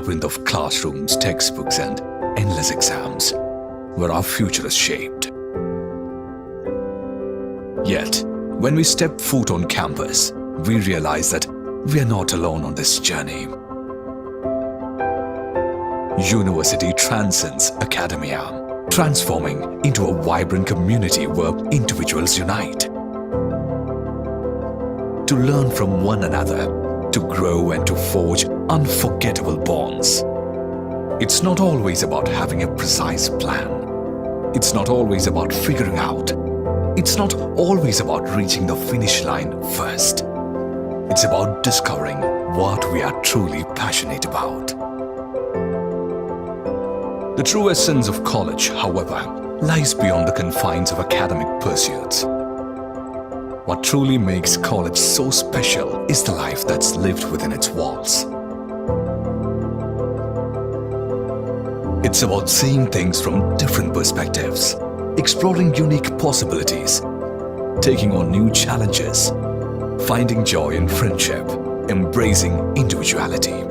labyrinth of classrooms, textbooks, and endless exams, where our future is shaped. Yet, when we step foot on campus, we realize that we are not alone on this journey. University transcends academia, transforming into a vibrant community where individuals unite. To learn from one another, to grow and to forge unforgettable bonds. It's not always about having a precise plan. It's not always about figuring out. It's not always about reaching the finish line first. It's about discovering what we are truly passionate about. The true essence of college, however, lies beyond the confines of academic pursuits. What truly makes college so special is the life that's lived within its walls. It's about seeing things from different perspectives, exploring unique possibilities, taking on new challenges, finding joy in friendship, embracing individuality,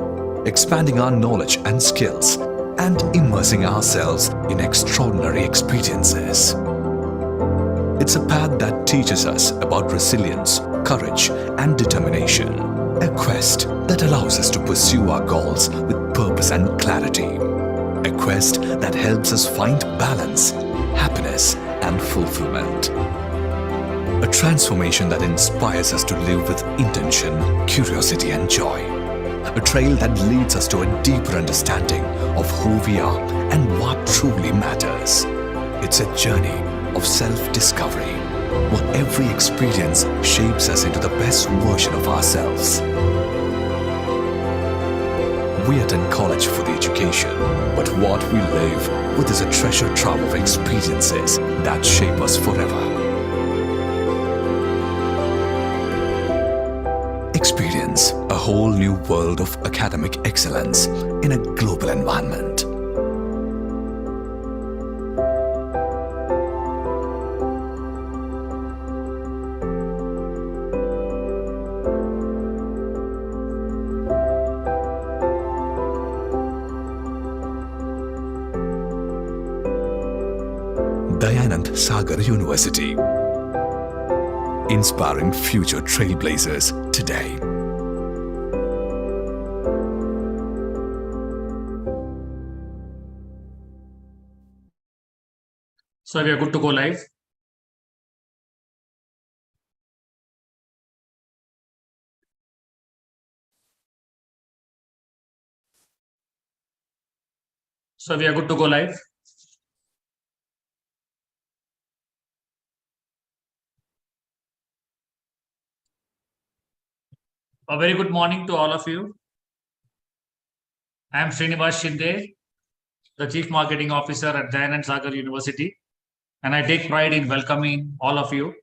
expanding our knowledge and skills, and immersing ourselves in extraordinary experiences. It's a path that teaches us about resilience, courage, and determination. A quest that allows us to pursue our goals with purpose and clarity. A quest that helps us find balance, happiness, and fulfillment. A transformation that inspires us to live with intention, curiosity, and joy. A trail that leads us to a deeper understanding of who we are and what truly matters. It's a journey of self-discovery, where every experience shapes us into the best version of ourselves. We attend college for the education, but what we live with is a treasure trove of experiences that shape us forever. Experience a whole new world of academic excellence in a global environment. Dayanand Sagar University, inspiring future trailblazers today. So we are good to go live. So we are good to go live. A very good morning to all of you. I am Srinivas Shinde, the Chief Marketing Officer at Dayanand Sagar University, and I take pride in welcoming all of you.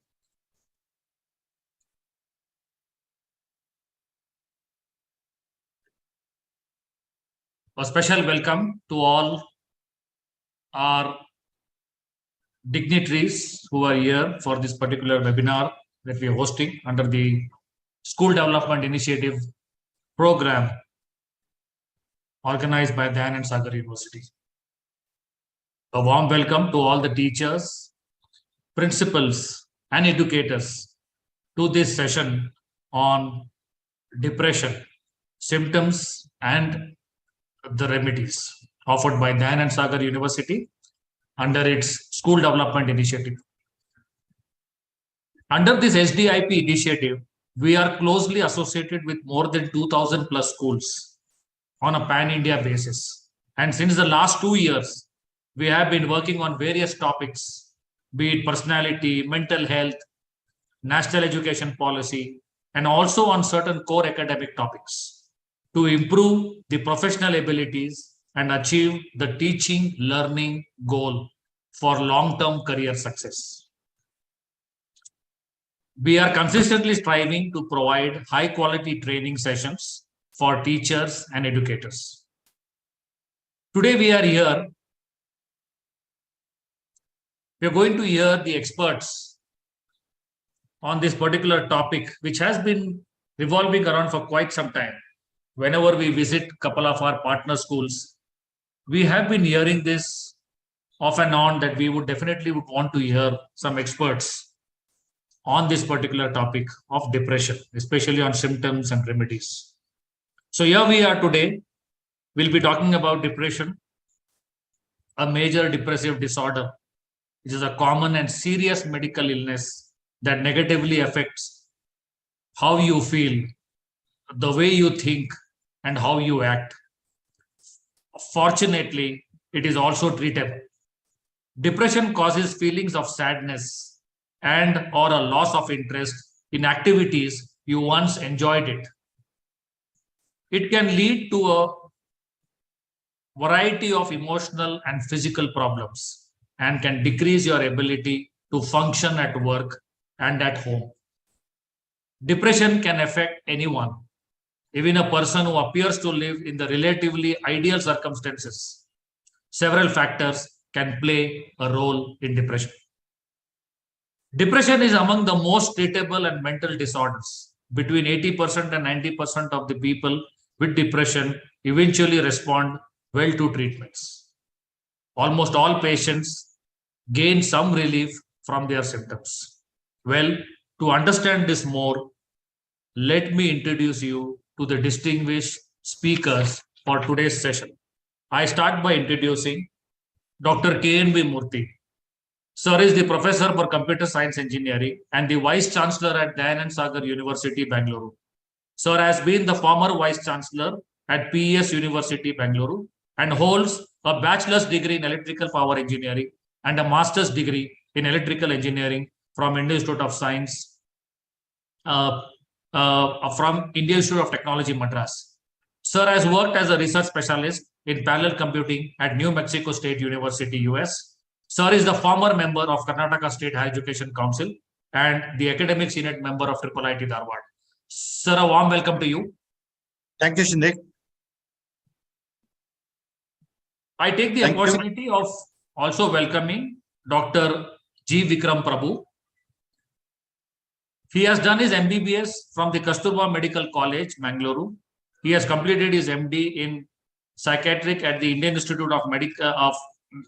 A special welcome to all our dignitaries who are here for this particular webinar that we are hosting under the School Development Initiative program organized by Dayanand Sagar University. A warm welcome to all the teachers, principals, and educators to this session on depression, symptoms, and the remedies offered by Dayanand Sagar University under its School Development Initiative. Under this SDIP initiative, we are closely associated with more than 2,000 plus schools on a pan-India basis. And since the last 2 years, we have been working on various topics, be it personality, mental health, national education policy, and also on certain core academic topics to improve the professional abilities and achieve the teaching learning goal for long-term career success. We are consistently striving to provide high-quality training sessions for teachers and educators. Today we are here. We are going to hear the experts on this particular topic, which has been revolving around for quite some time, whenever we visit a couple of our partner schools, we have been hearing this off and on that we would definitely would want to hear some experts on this particular topic of depression, especially on symptoms and remedies. So here we are today. We'll be talking about depression, a major depressive disorder, which is a common and serious medical illness that negatively affects how you feel, the way you think, and how you act. Fortunately, it is also treatable. Depression causes feelings of sadness and or a loss of interest in activities you once enjoyed it. It can lead to a variety of emotional and physical problems and can decrease your ability to function at work and at home. Depression can affect anyone, even a person who appears to live in the relatively ideal circumstances. Several factors can play a role in depression. Depression is among the most treatable and mental disorders. Between 80% and 90% of the people with depression eventually respond well to treatments. Almost all patients gain some relief from their symptoms. Well, to understand this more, let me introduce you to the distinguished speakers for today's session. I start by introducing Dr. K.N.B. Murthy. Sir is the Professor for Computer Science Engineering and the Vice Chancellor at Dayanand Sagar University, Bangalore. Sir has been the former Vice Chancellor at PES University, Bangalore, and holds a bachelor's degree in electrical power engineering and a master's degree in electrical engineering from Indian Institute of Science, from Indian Institute of Technology, Madras. Sir has worked as a research specialist in parallel computing at New Mexico State University, US. Sir is the former member of Karnataka State Higher Education Council and the academic senate member of IIIT Dharwad. Sir, a warm welcome to you. Thank you, Shinde. I take the opportunity of also welcoming Dr. G. Vikram Prabhu. He has done his MBBS from the Kasturba Medical College, Mangalore. He has completed his MD in psychiatric at the Indian Institute of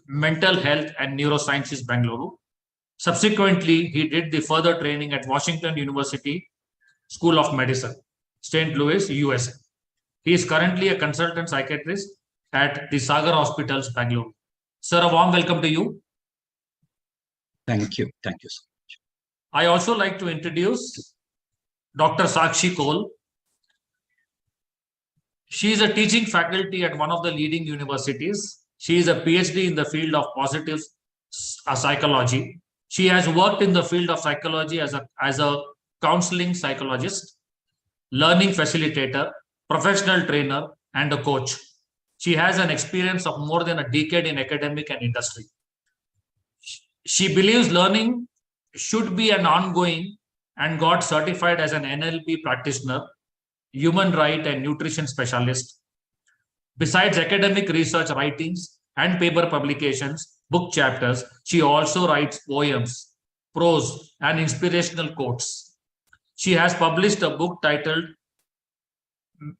Mental Health and Neurosciences, Bangalore. Subsequently, he did the further training at Washington University School of Medicine, St. Louis, USA. He is currently a consultant psychiatrist at the Sagar Hospitals, Bangalore. Sir, a warm welcome to you. Thank you. Thank you so much. I also like to introduce Dr. Sakshi Kaul. She is a teaching faculty at one of the leading universities. She is a PhD in the field of positive psychology. She has worked in the field of psychology as a counseling psychologist, learning facilitator, professional trainer, and a coach. She has an experience of more than a decade in academic and industry. She believes learning should be an ongoing and got certified as an NLP practitioner, human right and nutrition specialist. Besides academic research writings and paper publications, book chapters, she also writes poems, prose, and inspirational quotes. She has published a book titled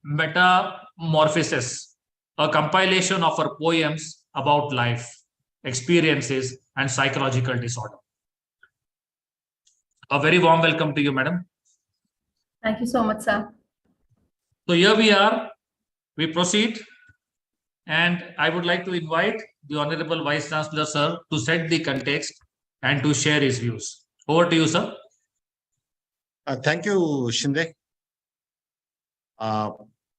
Metamorphosis, a compilation of her poems about life, experiences, and psychological disorder. A very warm welcome to you, madam. Thank you so much, sir. So here we are, we proceed, and I would like to invite the Honorable Vice Chancellor, sir, to set the context and to share his views. Over to you, sir. Thank you, Shinde.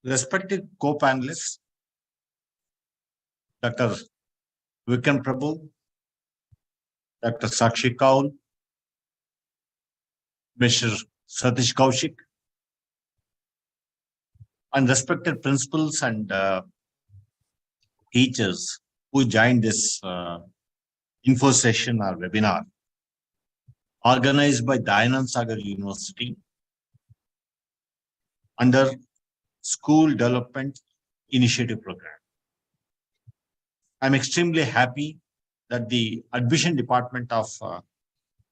Respected co-panelists, Dr. Vikram Prabhu, Dr. Sakshi Kaul, Mr. Satish Kaushik, and respected principals and teachers who joined this info session or webinar organized by Dayanand Sagar University under School Development Initiative Program. I'm extremely happy that the admission department of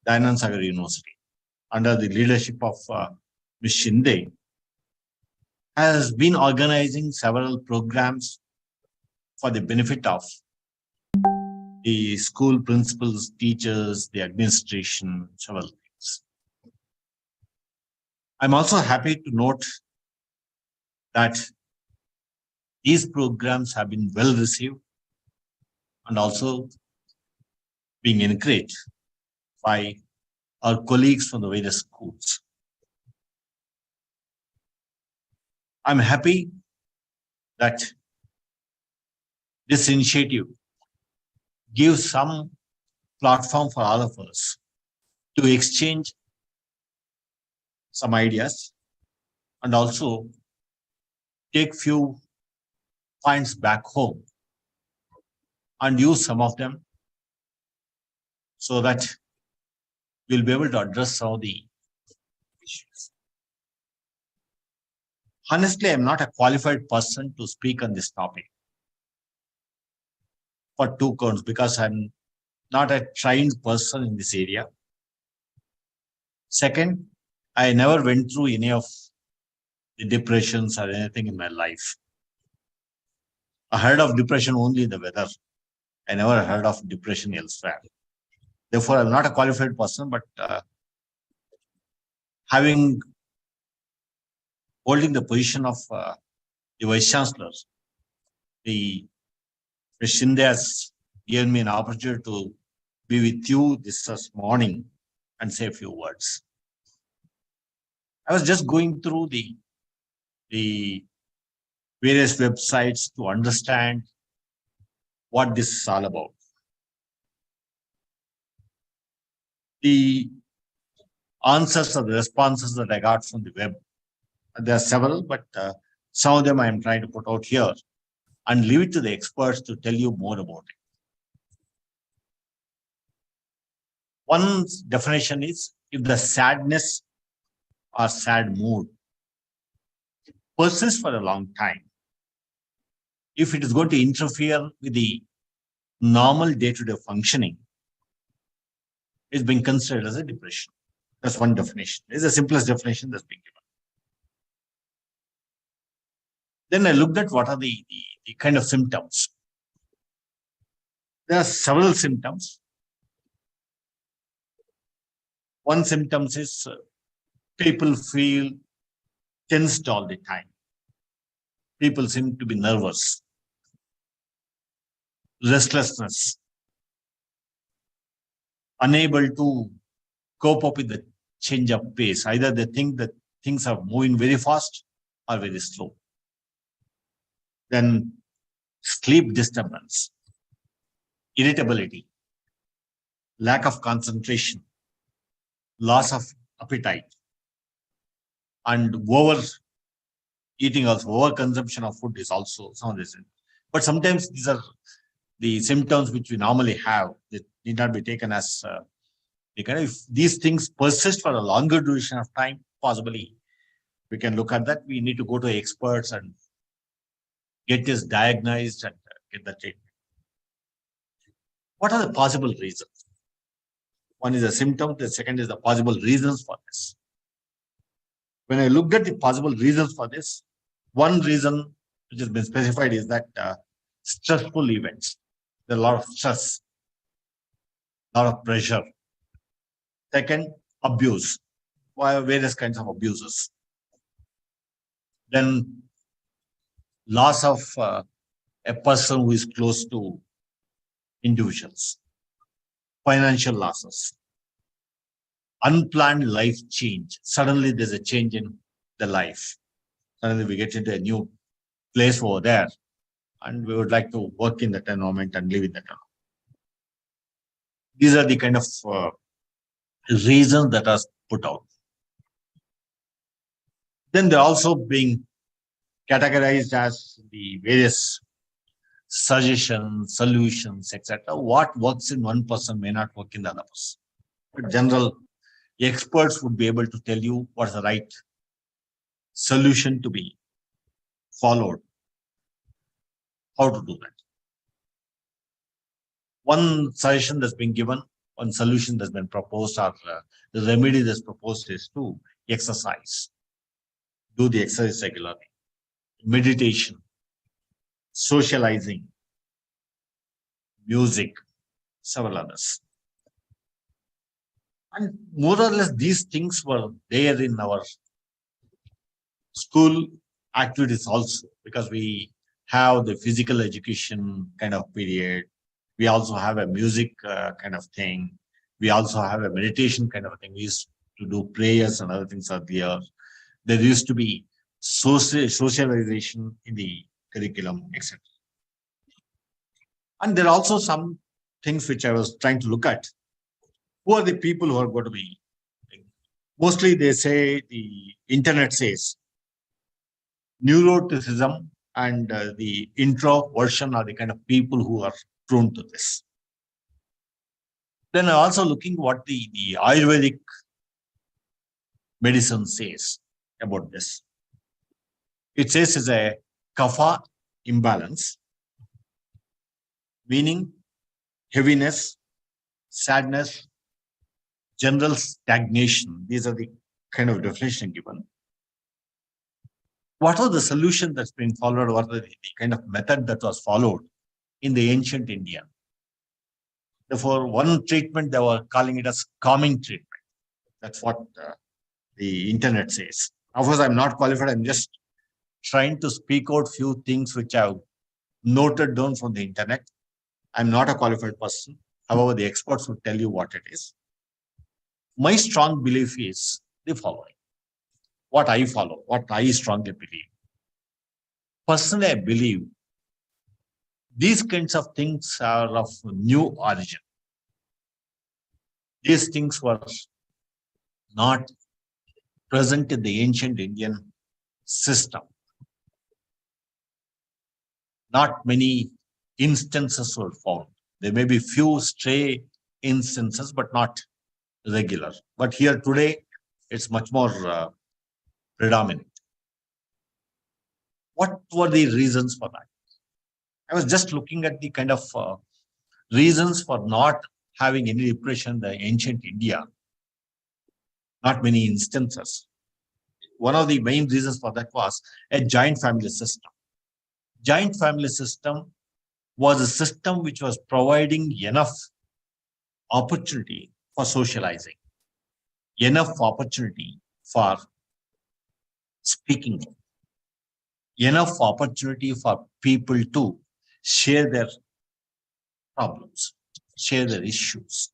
Dayanand Sagar University, under the leadership of Ms. Shinde, has been organizing several programs for the benefit of the school principals, teachers, the administration, several things. I'm also happy to note that these programs have been well received and also being encouraged by our colleagues from the various schools. I'm happy that this initiative gives some platform for all of us to exchange some ideas and also take few points back home and use some of them so that we'll be able to address some of the issues. Honestly, I'm not a qualified person to speak on this topic for two counts because I'm not a trained person in this area. Second, I never went through any of the depressions or anything in my life. I heard of depression only in the weather. I never heard of depression elsewhere. Therefore, I'm not a qualified person, but holding the position of the Vice Chancellor, the Shinde has given me an opportunity to be with you this morning and say a few words. I was just going through the various websites to understand what this is all about. The answers or the responses that I got from the web, there are several, but some of them I am trying to put out here and leave it to the experts to tell you more about it. One definition is if the sadness or sad mood persists for a long time, if it is going to interfere with the normal day-to-day functioning, it's being considered as a depression. That's one definition. It's the simplest definition that's been given. Then I looked at what are the kind of symptoms. There are several symptoms. One symptom is people feel tensed all the time. People seem to be nervous, restlessness, unable to cope up with the change of pace. Either they think that things are moving very fast or very slow. Then sleep disturbance, irritability, lack of concentration, loss of appetite, and overeating, also overconsumption of food is also some of this. But sometimes these are the symptoms which we normally have. They need not be taken as if these things persist for a longer duration of time, possibly we can look at that. We need to go to experts and get this diagnosed and get the treatment. What are the possible reasons? One is a symptom, the second is the possible reasons for this. When I looked at the possible reasons for this, one reason which has been specified is that stressful events. There are a lot of stress, a lot of pressure. Second, abuse, various kinds of abuses. Then loss of a person who is close to individuals, financial losses, unplanned life change. Suddenly there's a change in the life. Suddenly we get into a new place over there and we would like to work in that environment and live in that environment. These are the kind of reasons that are put out. Then they're also being categorized as the various suggestions, solutions, etc. What works in one person may not work in the other person. But general experts would be able to tell you what's the right solution to be followed, how to do that. One suggestion that's been given, one solution that's been proposed, or the remedy that's proposed is to exercise. Do the exercise regularly. meditation, socializing, music, several others. And more or less, these things were there in our school activities also, because we have the physical education kind of period. We also have a music kind of thing. We also have a meditation kind of thing. We used to do prayers and other things are there. There used to be socialization in the curriculum, etc. And there are also some things which I was trying to look at. Who are the people who are going to be? Mostly they say, the internet says, neuroticism and the introversion are the kind of people who are prone to this. Then also looking what the Ayurvedic medicine says about this. It says is a kapha imbalance, meaning heaviness, sadness, general stagnation. These are the kind of definition given. What was the solution that's been followed? What was the kind of method that was followed in the ancient India? Therefore, one treatment they were calling it as calming treatment. That's what the internet says. Of course, I'm not qualified. I'm just trying to speak out few things which I've noted down from the internet. I'm not a qualified person. However, the experts will tell you what it is. My strong belief is the following. What I follow, what I strongly believe. Personally, I believe these kinds of things are of new origin. These things were not present in the ancient Indian system. Not many instances were found. There may be few stray instances, but not regular. But here today, it's much more predominant. What were the reasons for that? I was just looking at the kind of reasons for not having any depression in the ancient India. Not many instances. One of the main reasons for that was a joint family system. Joint family system was a system which was providing enough opportunity for socializing, enough opportunity for speaking, enough opportunity for people to share their problems, share their issues.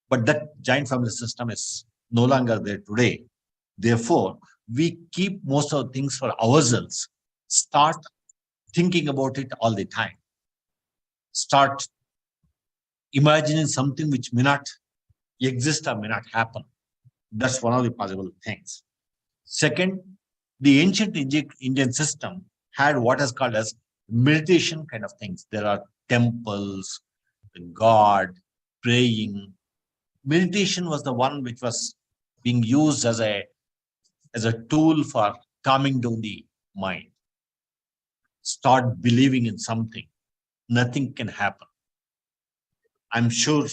But that joint family system is no longer there today. Therefore, we keep most of the things for ourselves. Start thinking about it all the time. Start imagining something which may not exist or may not happen. That's one of the possible things. Second, the ancient Indian system had what is called as meditation kind of things. There are temples, God, praying. Meditation was the one which was being used as a tool for calming down the mind. Start believing in something. Nothing can happen. I'm sure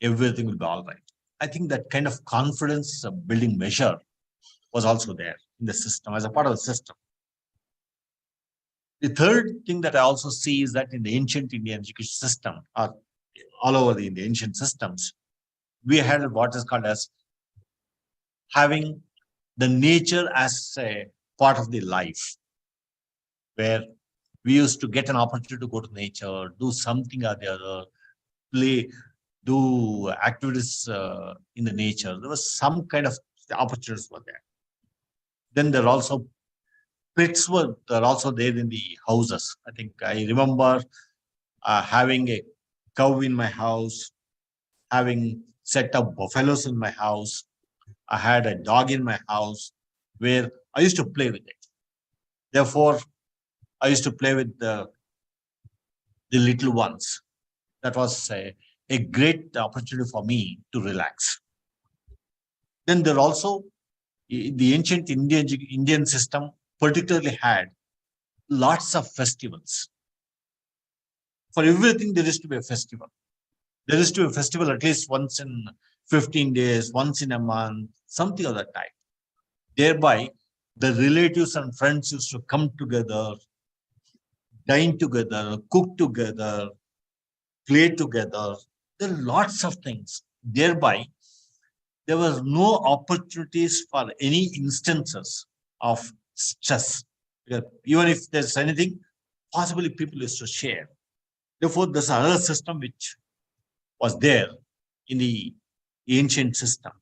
everything will be all right. I think that kind of confidence building measure was also there in the system, as a part of the system. The third thing that I also see is that in the ancient Indian education system, or all over the ancient systems, we had what is called as having the nature as a part of the life, where we used to get an opportunity to go to nature, do something or the other, play, do activities in the nature. There was some kind of opportunities were there. Then there are also pets were also there in the houses. I think I remember having a cow in my house, having set up buffaloes in my house. I had a dog in my house where I used to play with it. Therefore, I used to play with the little ones. That was a great opportunity for me to relax. Then there also, the ancient Indian system particularly had lots of festivals. For everything, there is to be a festival. There is to be a festival at least once in 15 days, once in a month, something of that type. Thereby, The relatives and friends used to come together, dine together, cook together, play together. There are lots of things. Thereby, there was no opportunities for any instances of stress. Because even if there's anything, possibly people used to share. Therefore, there's another system which was there in the ancient system.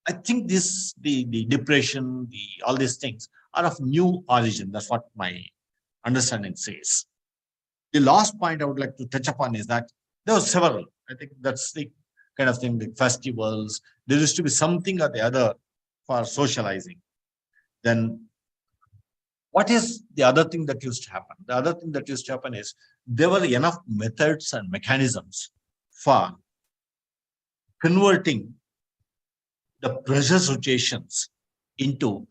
I think the depression, all these things are of new origin. That's what my understanding says. The last point I would like to touch upon is that there were several. I think that's the kind of thing, the festivals. There used to be something or the other for socializing. Then what is the other thing that used to happen? The other thing that used to happen is there were enough methods and mechanisms for converting the pressure situations into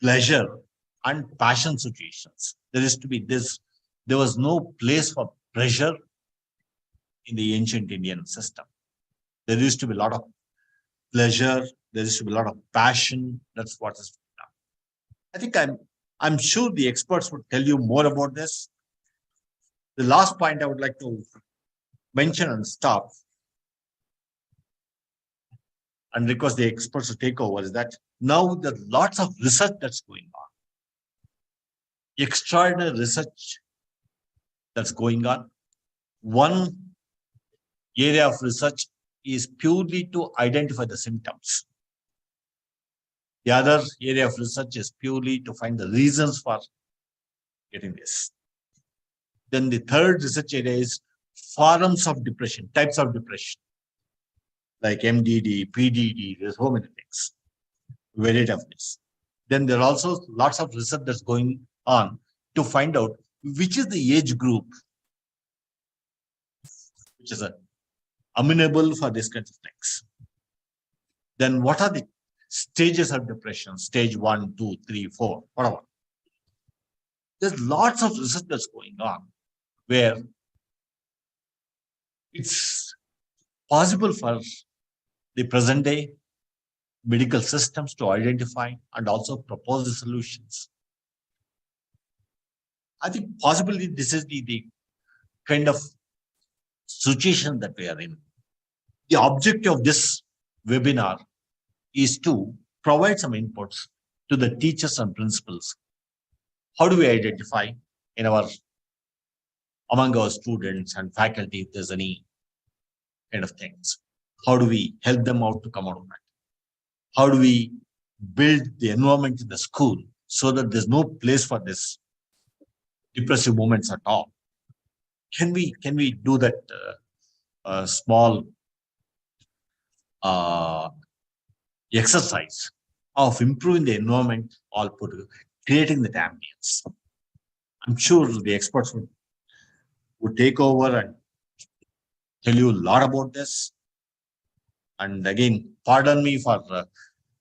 pleasure and passion situations. There used to be this, there was no place for pressure in the ancient Indian system. There used to be a lot of pleasure, there used to be a lot of passion. That's what is now. I think I'm sure the experts would tell you more about this. The last point I would like to mention and stop and request the experts to take over is that now there are lots of research that's going on. Extraordinary research that's going on. One area of research is purely to identify the symptoms. The other area of research is purely to find the reasons for getting this. Then the third research area is forms of depression, types of depression, like MDD, PDD, there's so many things, variety of this. Then there are also lots of research that's going on to find out which is the age group which is amenable for these kinds of things. Then what are the stages of depression? Stage 1, 2, 3, 4, whatever. There's lots of research that's going on where it's possible for the present day medical systems to identify and also propose the solutions. I think possibly this is the kind of situation that we are in. The objective of this webinar is to provide some inputs to the teachers and principals. How do we identify among our students and faculty if there's any kind of things? How do we help them out to come out of that? How do we build the environment in the school so that there's no place for this depressive moments at all? Can we do that small exercise of improving the environment, all put together, creating that ambience? I'm sure the experts would take over and tell you a lot about this. And again, pardon me for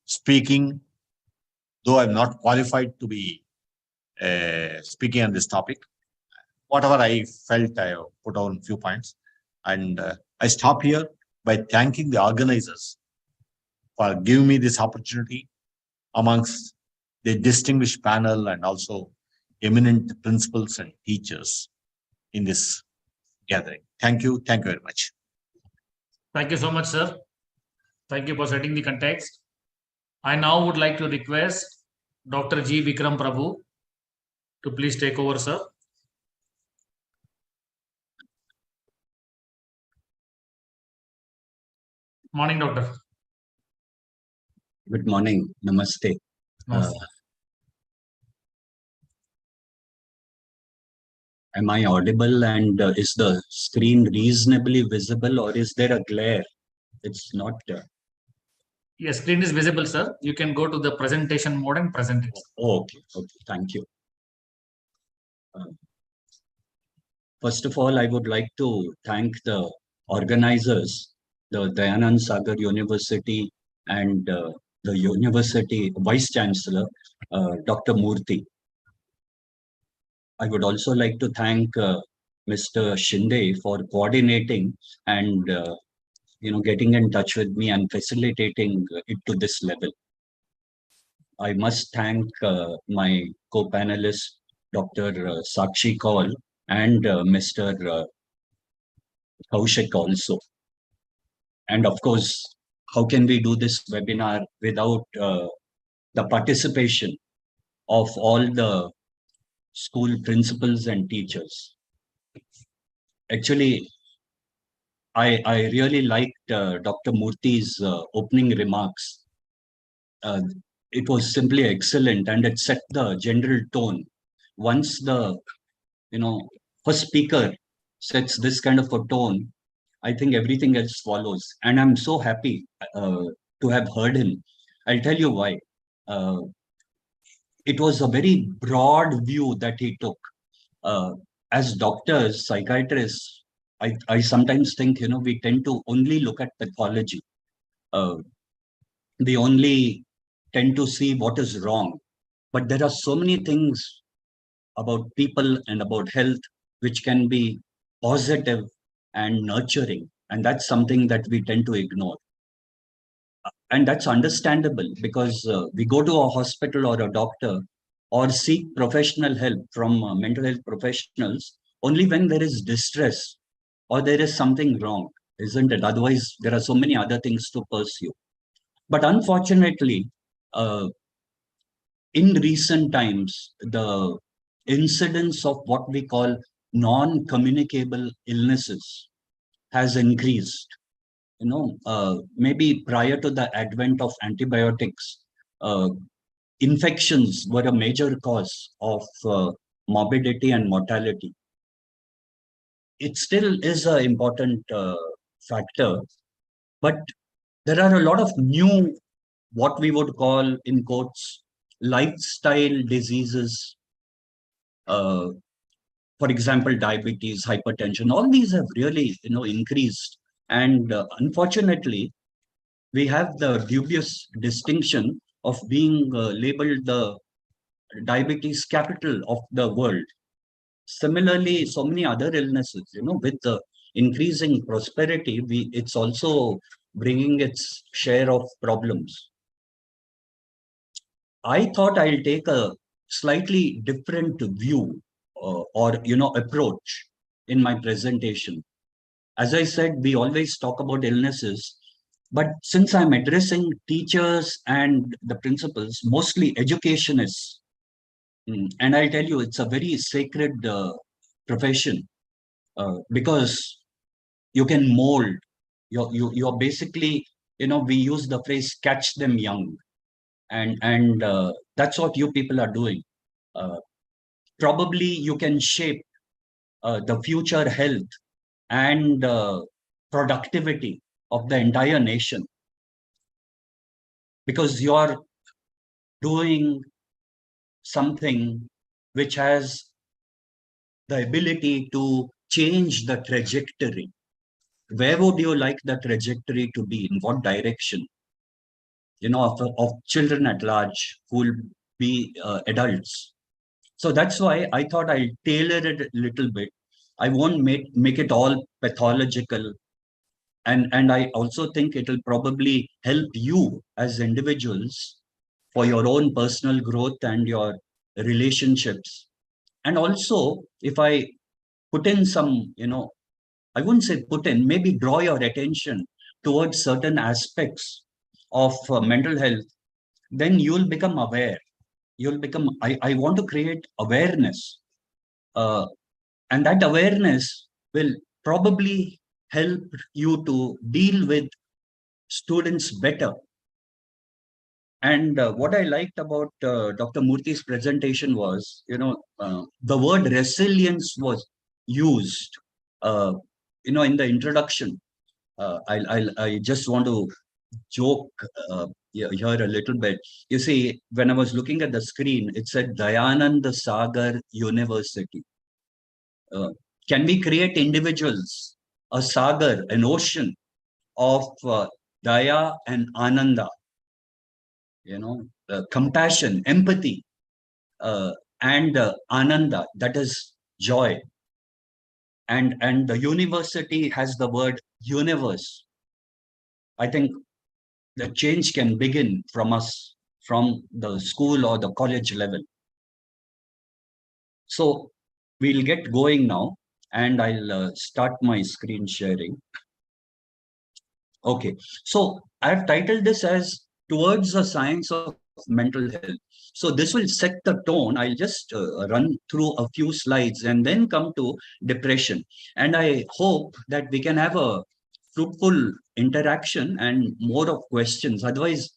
speaking, though I'm not qualified to be speaking on this topic. Whatever I felt, I put on a few points. And I stop here by thanking the organizers for giving me this opportunity amongst the distinguished panel and also eminent principals and teachers in this gathering. Thank you. Thank you very much. Thank you so much, sir. Thank you for setting the context. I now would like to request Dr. G. Vikram Prabhu to please take over, sir. Morning, doctor. Good morning. Namaste. Am I audible and is the screen reasonably visible or is there a glare? It's not. Yes, screen is visible, sir. You can go to the presentation mode and present it. Okay. Thank you. First of all, I would like to thank the organizers, the Dayanand Sagar University and the University Vice Chancellor, Dr. Murthy. I would also like to thank Mr. Shinde for coordinating and getting in touch with me and facilitating it to this level. I must thank my co-panelist, Dr. Sakshi Kaul and Mr. Kaushik also. And of course, how can we do this webinar without the participation of all the school principals and teachers? Actually, I really liked Dr. Murthy's opening remarks. It was simply excellent, and it set the general tone. Once the first speaker sets this kind of a tone, I think everything else follows. And I'm so happy to have heard him. I'll tell you why. It was a very broad view that he took. As doctors, psychiatrists, I sometimes think, we tend to only look at pathology. We only tend to see what is wrong. But there are so many things about people and about health which can be positive and nurturing. And that's something that we tend to ignore. And that's understandable, because we go to a hospital or a doctor or seek professional help from mental health professionals only when there is distress or there is something wrong, isn't it? Otherwise, there are so many other things to pursue. But unfortunately, in recent times, the incidence of what we call non-communicable illnesses has increased. Maybe prior to the advent of antibiotics, infections were a major cause of morbidity and mortality. It still is an important factor, but there are a lot of new, what we would call in quotes, lifestyle diseases. For example, diabetes, hypertension, all these have really, increased. And unfortunately, we have the dubious distinction of being labeled the diabetes capital of the world. Similarly, so many other illnesses, with the increasing prosperity, it's also bringing its share of problems. I thought I'll take a slightly different view or approach in my presentation. As I said, we always talk about illnesses, but since I'm addressing teachers and the principals, mostly educationists, and I'll tell you, it's a very sacred profession because you can mold. You're basically, we use the phrase "catch them young," and that's what you people are doing. Probably you can shape the future health and productivity of the entire nation, because you're doing something which has the ability to change the trajectory. Where would you like the trajectory to be? In what direction? Of children at large who will be adults. So that's why I thought I'll tailor it a little bit. I won't make it all pathological. And I also think it will probably help you as individuals for your own personal growth and your relationships. And also, if I put in some, I wouldn't say put in, maybe draw your attention towards certain aspects of mental health, then you'll become aware. I want to create awareness. And that awareness will probably help you to deal with students better. And what I liked about Dr. Murthy's presentation was, the word resilience was used, in the introduction. I just want to joke here a little bit. You see, when I was looking at the screen, it said Dayanand Sagar University. Can we create individuals, a sagar, an ocean of daya and ananda, compassion, empathy, and ananda, that is joy. And the university has the word universe. I think the change can begin from us from the school or the college level. So we'll get going now, and I'll start my screen sharing. Okay, so I've titled this as Towards the Science of Mental Health. So this will set the tone. I'll just run through a few slides and then come to depression. And I hope that we can have a fruitful interaction and more of questions. Otherwise,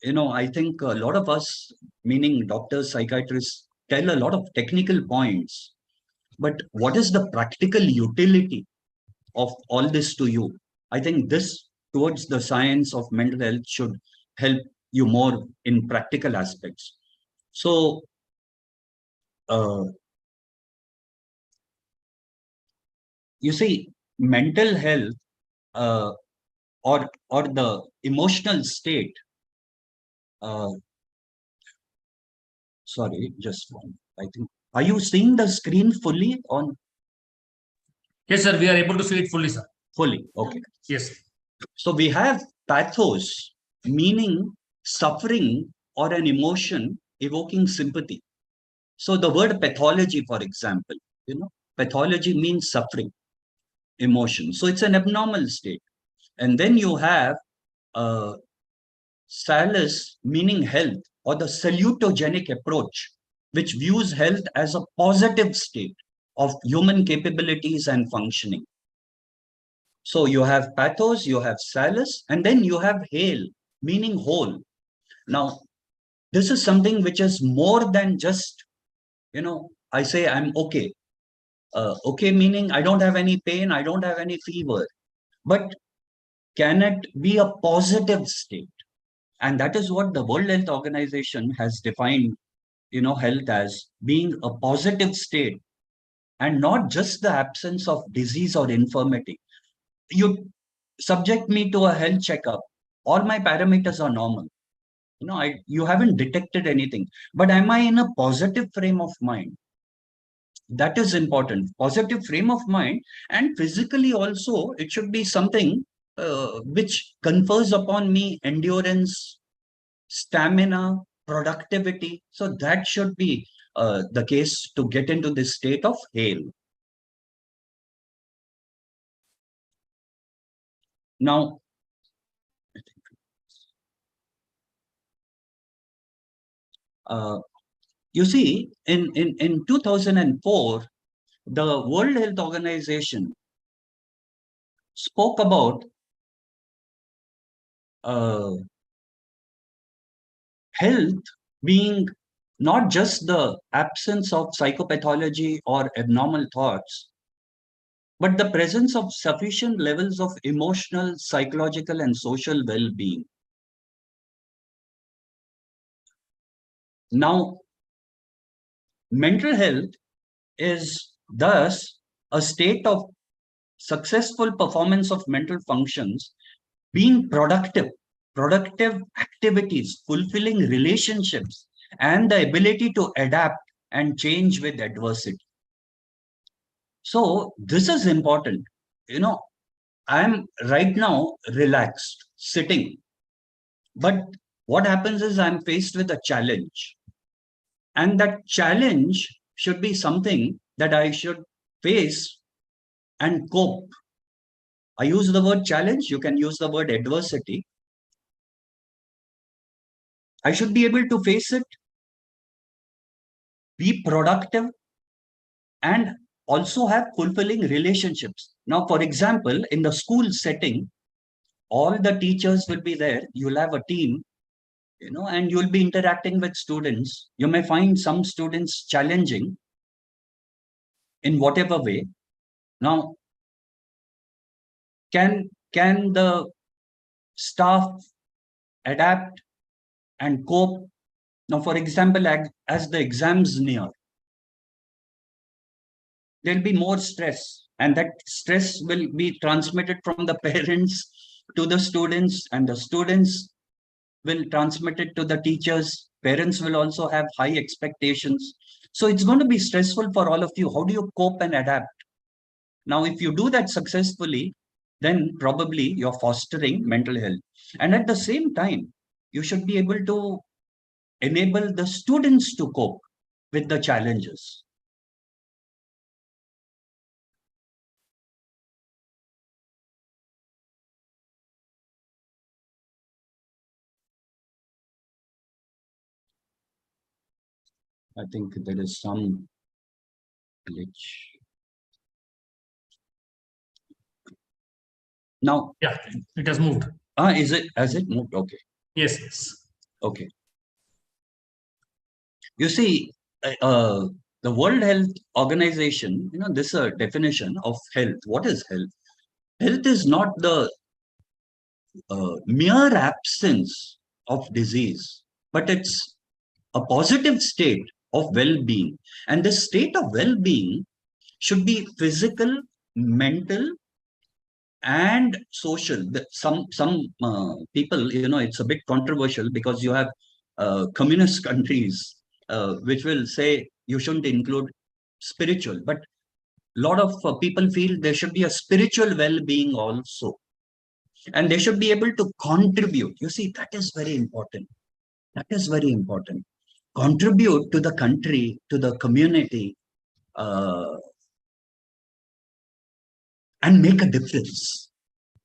I think a lot of us, meaning doctors, psychiatrists, tell a lot of technical points. But what is the practical utility of all this to you? I think this Towards the Science of Mental Health should help you more in practical aspects. So, you see, mental health or the emotional state. Sorry, just one. I think. Are you seeing the screen fully on? Yes, sir. We are able to see it fully, sir. Fully. Okay. Yes. So we have pathos, meaning suffering or an emotion evoking sympathy. So the word pathology, for example, pathology means suffering, emotion. So it's an abnormal state. And then you have salus, meaning health, or the salutogenic approach, which views health as a positive state of human capabilities and functioning. So you have pathos, you have salus, and then you have hale, meaning whole. Now, this is something which is more than just, I say I'm okay. Okay meaning I don't have any pain, I don't have any fever. But can it be a positive state? And that is what the World Health Organization has defined, health as being a positive state and not just the absence of disease or infirmity. You subject me to a health checkup, all my parameters are normal. You haven't detected anything, but am I in a positive frame of mind? That is important. Positive frame of mind, and physically also, it should be something which confers upon me endurance, stamina, productivity. So that should be the case to get into this state of hale. Now, you see, in 2004, the World Health Organization spoke about health being not just the absence of psychopathology or abnormal thoughts, but the presence of sufficient levels of emotional, psychological, and social well-being. Now, mental health is thus a state of successful performance of mental functions, being productive activities, fulfilling relationships, and the ability to adapt and change with adversity. So this is important. I'm right now relaxed, sitting. But what happens is I'm faced with a challenge. And that challenge should be something that I should face and cope. I use the word challenge, you can use the word adversity. I should be able to face it, be productive, and also have fulfilling relationships. Now, for example, in the school setting, all the teachers will be there. You'll have a team, and you'll be interacting with students. You may find some students challenging in whatever way. Now, can the staff adapt and cope? Now, for example, as the exams near, there'll be more stress, and that stress will be transmitted from the parents to the students, and the students will transmit it to the teachers. Parents will also have high expectations. So it's going to be stressful for all of you. How do you cope and adapt? Now, if you do that successfully, then probably you're fostering mental health. And at the same time, you should be able to enable the students to cope with the challenges. I think there is some glitch. Now, Yeah, it has moved. Has it moved? Okay. Yes, yes. Okay. You see, the World Health Organization, this is a definition of health. What is health? Health is not the mere absence of disease, but it's a positive state of well-being. And this state of well-being should be physical, mental, and social. Some people, it's a bit controversial because you have communist countries which will say you shouldn't include spiritual, but a lot of people feel there should be a spiritual well-being also, and they should be able to contribute. You see, that is very important. That is very important. Contribute to the country, to the community, and make a difference.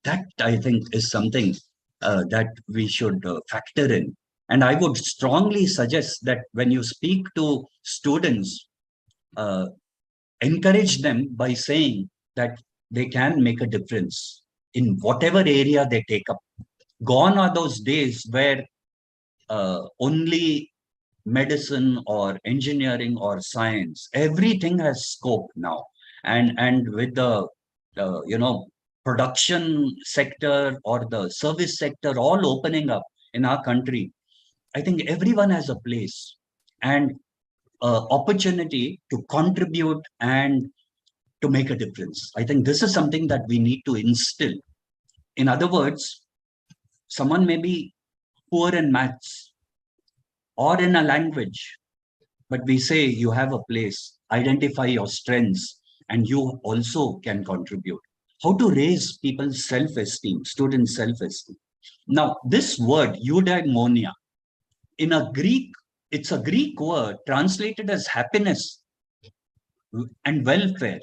That, I think, is something that we should factor in. And I would strongly suggest that when you speak to students, encourage them by saying that they can make a difference in whatever area they take up. Gone are those days where only medicine or engineering or science, everything has scope now. And with the production sector or the service sector all opening up in our country, I think everyone has a place and opportunity to contribute and to make a difference. I think this is something that we need to instill. In other words, someone may be poor in maths or in a language, but we say you have a place, identify your strengths, and you also can contribute. How to raise people's self-esteem, students' self-esteem. Now, this word, eudaimonia, in a Greek, it's a Greek word translated as happiness and welfare.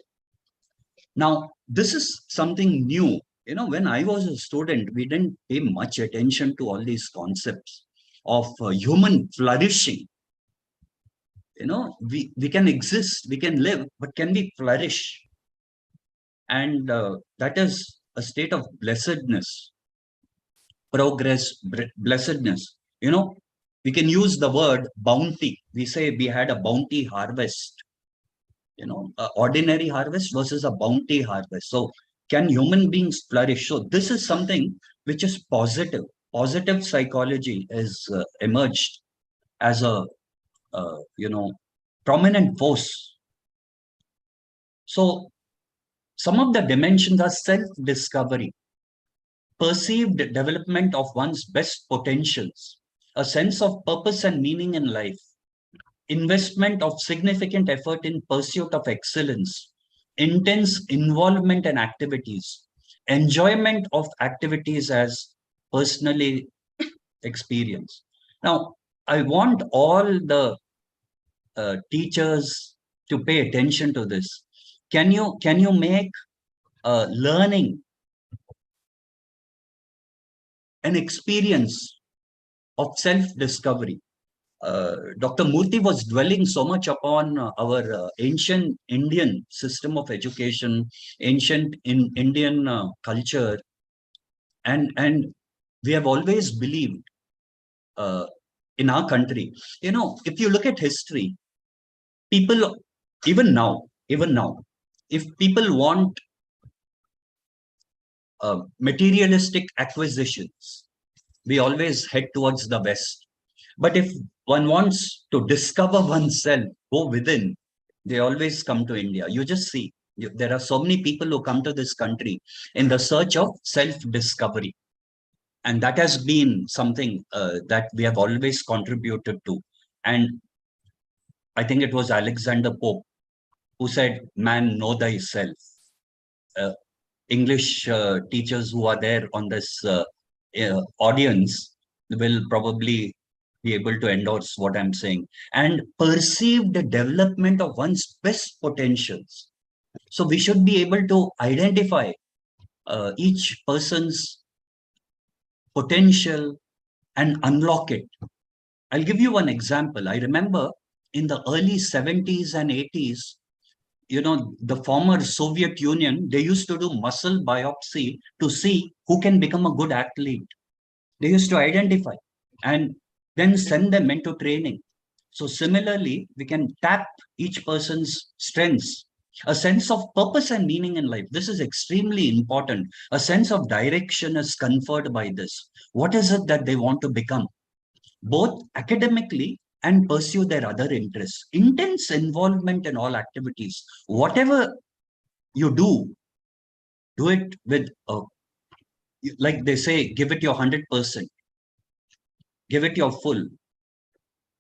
Now, this is something new. When I was a student, we didn't pay much attention to all these concepts of human flourishing. We can exist, we can live, but can we flourish? And that is a state of blessedness, progress, blessedness. We can use the word bounty. We say we had a bounty harvest, ordinary harvest versus a bounty harvest. So can human beings flourish? So this is something which is positive. Positive psychology has emerged as a prominent force. So some of the dimensions are self-discovery, perceived development of one's best potentials, a sense of purpose and meaning in life, investment of significant effort in pursuit of excellence, intense involvement in activities, enjoyment of activities as personally experienced. Now, I want all the teachers to pay attention to this. Can you make learning an experience of self-discovery? Dr. Murthy was dwelling so much upon our ancient Indian system of education, ancient Indian culture, and we have always believed in our country. If you look at history, people, even now, if people want materialistic acquisitions, we always head towards the West. But if one wants to discover oneself, go within, they always come to India. You just see, there are so many people who come to this country in the search of self-discovery. And that has been something that we have always contributed to. And I think it was Alexander Pope who said, "Man, know thyself." English teachers who are there on this audience will probably be able to endorse what I'm saying, and perceive the development of one's best potentials. So we should be able to identify each person's potential and unlock it. I'll give you one example. I remember in the early 70s and 80s, the former Soviet Union, they used to do muscle biopsy to see who can become a good athlete. They used to identify and then send them into training. So similarly, we can tap each person's strengths, a sense of purpose and meaning in life. This is extremely important. A sense of direction is conferred by this. What is it that they want to become, both academically and pursue their other interests? Intense involvement in all activities. Whatever you do it with, like they say, give it your 100%. Give it your full.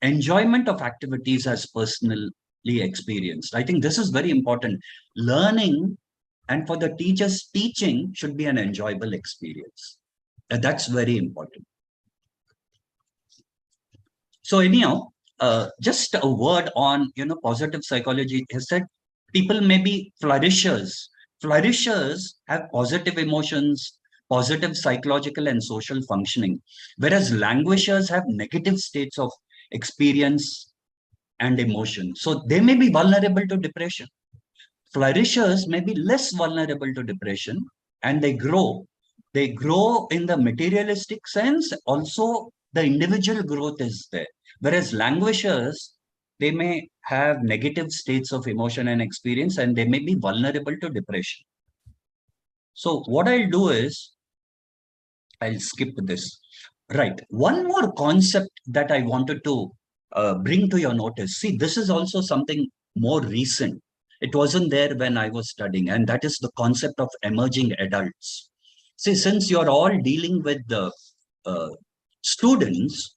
Enjoyment of activities as personally experienced. I think this is very important. Learning and for the teachers, teaching should be an enjoyable experience. That's very important. So anyhow, just a word on, positive psychology. Has said people may be flourishers. Flourishers have positive emotions, positive psychological and social functioning, whereas languishers have negative states of experience and emotion. So they may be vulnerable to depression. Flourishers may be less vulnerable to depression, and they grow. They grow in the materialistic sense. Also, the individual growth is there. Whereas languishers, they may have negative states of emotion and experience, and they may be vulnerable to depression. So what I'll do is, I'll skip this. Right. One more concept that I wanted to bring to your notice. See, this is also something more recent. It wasn't there when I was studying, and that is the concept of emerging adults. See, since you're all dealing with the students,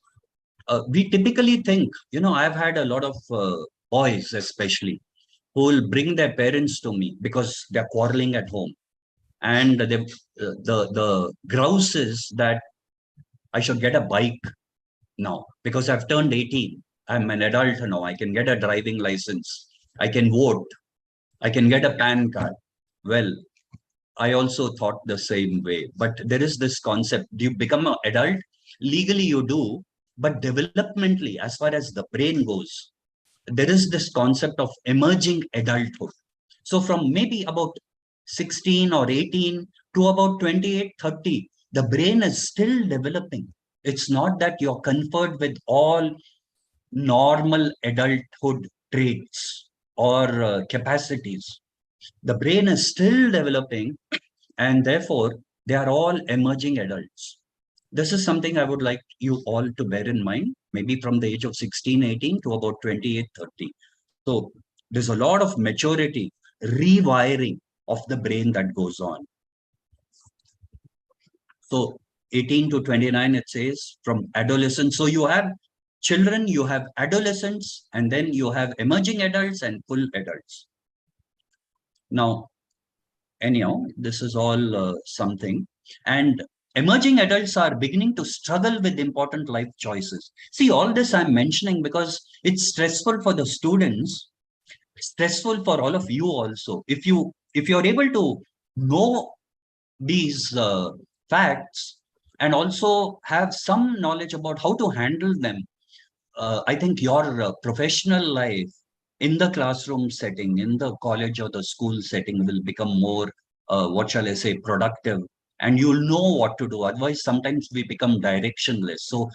we typically think, I've had a lot of boys, especially, who will bring their parents to me because they're quarreling at home. And the grouse is that I should get a bike now because I've turned 18. I'm an adult now. I can get a driving license. I can vote. I can get a PAN card. Well, I also thought the same way. But there is this concept. Do you become an adult? Legally, you do. But developmentally, as far as the brain goes, there is this concept of emerging adulthood. So from maybe about 16 or 18 to about 28, 30, the brain is still developing. It's not that you're conferred with all normal adulthood traits or capacities. The brain is still developing, and therefore they are all emerging adults. This is something I would like you all to bear in mind, maybe from the age of 16, 18 to about 28, 30. So there's a lot of maturity, rewiring of the brain that goes on. So 18 to 29, it says from adolescence. So you have children, you have adolescents, and then you have emerging adults and full adults. Now, anyhow, this is all something. And emerging adults are beginning to struggle with important life choices. See, all this I'm mentioning because it's stressful for the students, stressful for all of you also. If you're able to know these facts and also have some knowledge about how to handle them, I think your professional life in the classroom setting, in the college or the school setting will become more, productive, and you'll know what to do. Otherwise, sometimes we become directionless. So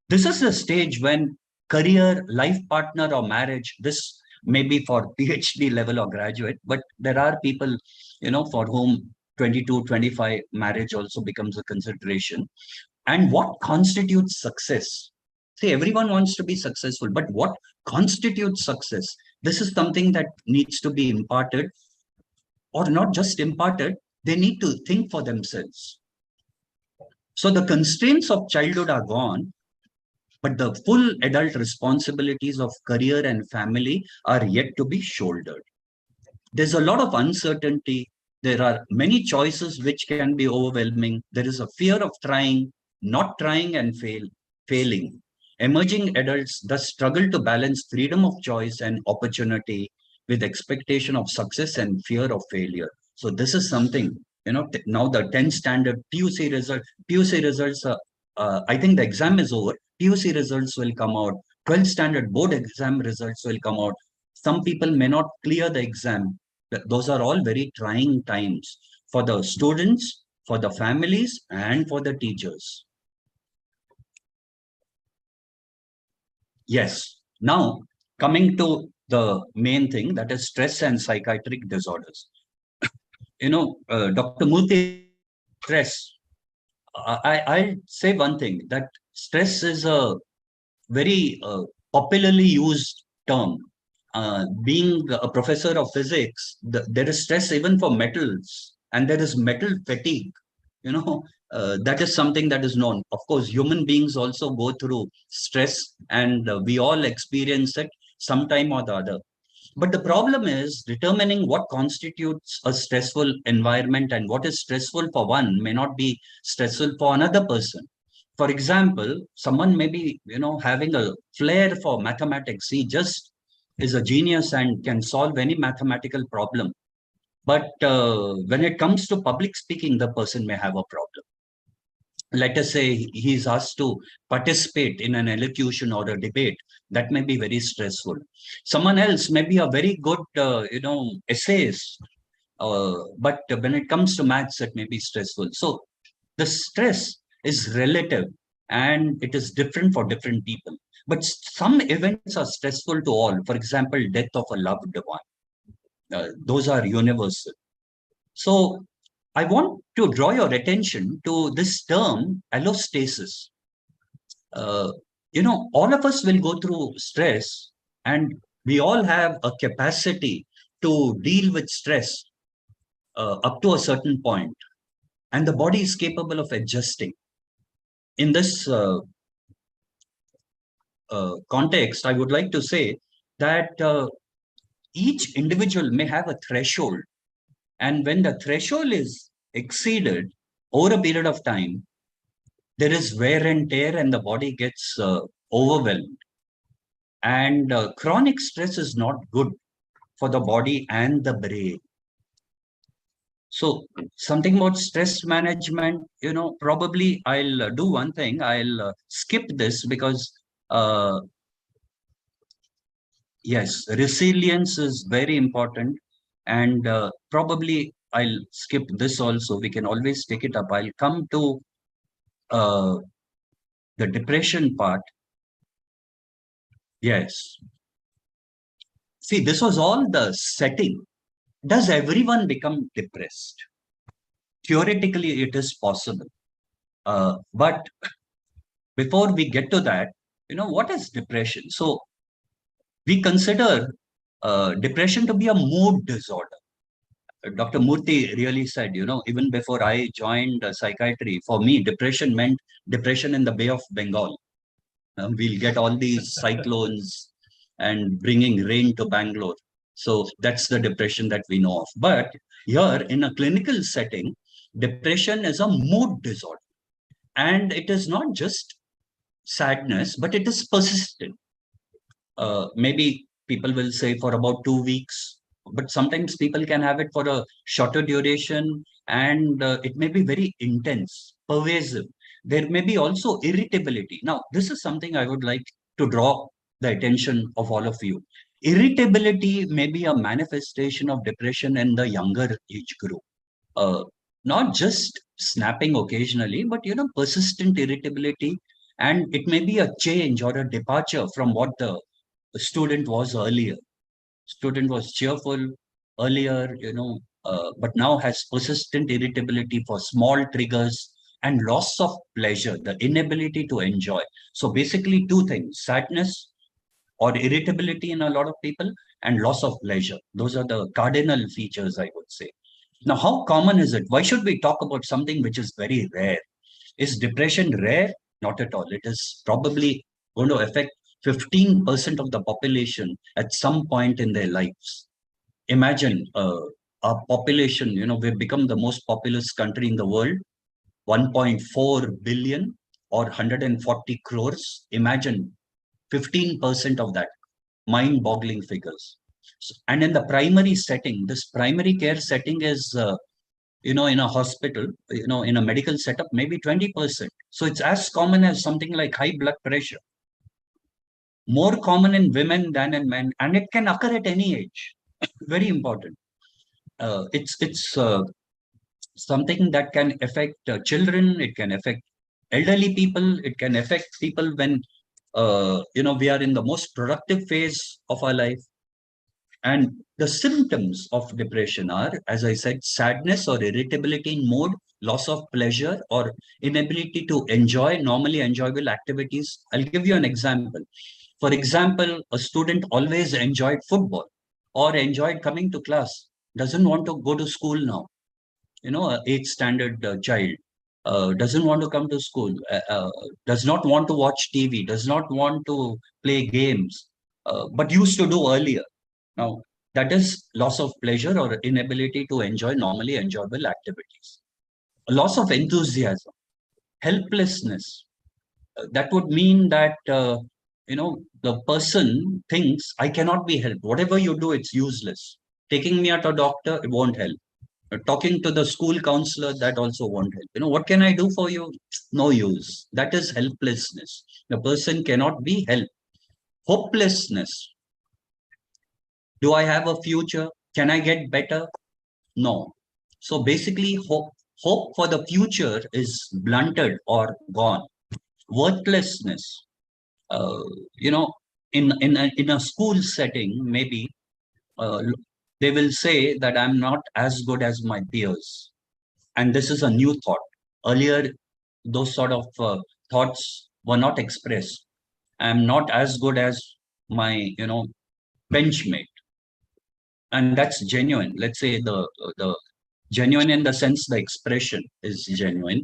this is the stage when career, life partner or marriage, this may be for PhD level or graduate, but there are people, for whom 22, 25 marriage also becomes a consideration. And what constitutes success? See, everyone wants to be successful, but what constitutes success? This is something that needs to be imparted, or not just imparted, they need to think for themselves. So the constraints of childhood are gone, but the full adult responsibilities of career and family are yet to be shouldered. There's a lot of uncertainty. There are many choices which can be overwhelming. There is a fear of trying, not trying and fail, failing. Emerging adults thus struggle to balance freedom of choice and opportunity with expectation of success and fear of failure. So this is something, now the 10th standard PUC results, I think the exam is over. PUC results will come out. 12th standard board exam results will come out. Some people may not clear the exam. Those are all very trying times for the students, for the families, and for the teachers. Yes. Now, coming to the main thing, that is stress and psychiatric disorders. Dr. Murthy, stress. I'll say one thing, that stress is a very popularly used term. Being a professor of physics, there is stress even for metals, and there is metal fatigue. That is something that is known. Of course, human beings also go through stress, and we all experience it sometime or the other. But the problem is determining what constitutes a stressful environment, and what is stressful for one may not be stressful for another person. For example, someone may be, having a flair for mathematics. He just is a genius and can solve any mathematical problem. But when it comes to public speaking, the person may have a problem. Let us say he's asked to participate in an elocution or a debate. That may be very stressful. Someone else may be a very good, essayist. But when it comes to maths, it may be stressful. So the stress is relative, and it is different for different people. But some events are stressful to all. For example, death of a loved one. Those are universal. So I want to draw your attention to this term, allostasis. All of us will go through stress, and we all have a capacity to deal with stress up to a certain point, and the body is capable of adjusting. In this context, I would like to say that each individual may have a threshold, and when the threshold is exceeded over a period of time, there is wear and tear, and the body gets overwhelmed. And chronic stress is not good for the body and the brain. So something about stress management, probably I'll do one thing. I'll skip this because, yes, resilience is very important. And probably I'll skip this also. We can always take it up. I'll come to the depression part. Yes. See, this was all the setting. Does everyone become depressed? Theoretically, it is possible. But before we get to that, what is depression? So we consider depression to be a mood disorder. Dr. Murthy really said, even before I joined psychiatry, for me, depression meant depression in the Bay of Bengal. We'll get all these cyclones and bringing rain to Bangalore. So that's the depression that we know of. But here in a clinical setting, depression is a mood disorder. And it is not just sadness, but it is persistent. Maybe people will say for about 2 weeks, but sometimes people can have it for a shorter duration, and it may be very intense, pervasive. There may be also irritability. Now, this is something I would like to draw the attention of all of you. Irritability may be a manifestation of depression in the younger age group. Not just snapping occasionally, but persistent irritability, and it may be a change or a departure from what the student was earlier. Student was cheerful earlier, but now has persistent irritability for small triggers and loss of pleasure, the inability to enjoy. So basically 2 things: sadness or irritability in a lot of people, and loss of pleasure. Those are the cardinal features, I would say. Now, how common is it? Why should we talk about something which is very rare? Is depression rare? Not at all. It is probably going to affect 15% of the population at some point in their lives. Imagine our population, we've become the most populous country in the world, 1.4 billion. or 140 crores. Imagine 15% of that, mind-boggling figures. And in the primary setting, this primary care setting is, in a hospital, in a medical setup, maybe 20%. So it's as common as something like high blood pressure, more common in women than in men, and it can occur at any age. Very important. It's something that can affect children. It can affect elderly people. It can affect people when we are in the most productive phase of our life. And the symptoms of depression are, as I said, sadness or irritability in mood, loss of pleasure, or inability to enjoy normally enjoyable activities. I'll give you an example. For example, a student always enjoyed football or enjoyed coming to class, doesn't want to go to school now. A 8th standard child doesn't want to come to school, does not want to watch TV, does not want to play games, but used to do earlier. Now, that is loss of pleasure or inability to enjoy normally enjoyable activities. A loss of enthusiasm, helplessness. That would mean that, the person thinks, I cannot be helped. Whatever you do, it's useless. Taking me at a doctor, it won't help. Talking to the school counselor, that also won't help. What can I do for you? No use. That is helplessness. The person cannot be helped. Hopelessness. Do I have a future? Can I get better? No. So basically, hope for the future is blunted or gone. Worthlessness. Uh, in a school setting, maybe they will say that I'm not as good as my peers. And this is a new thought. Earlier, those sort of thoughts were not expressed. I'm not as good as my, benchmate. And that's genuine. Let's say the genuine in the sense the expression is genuine.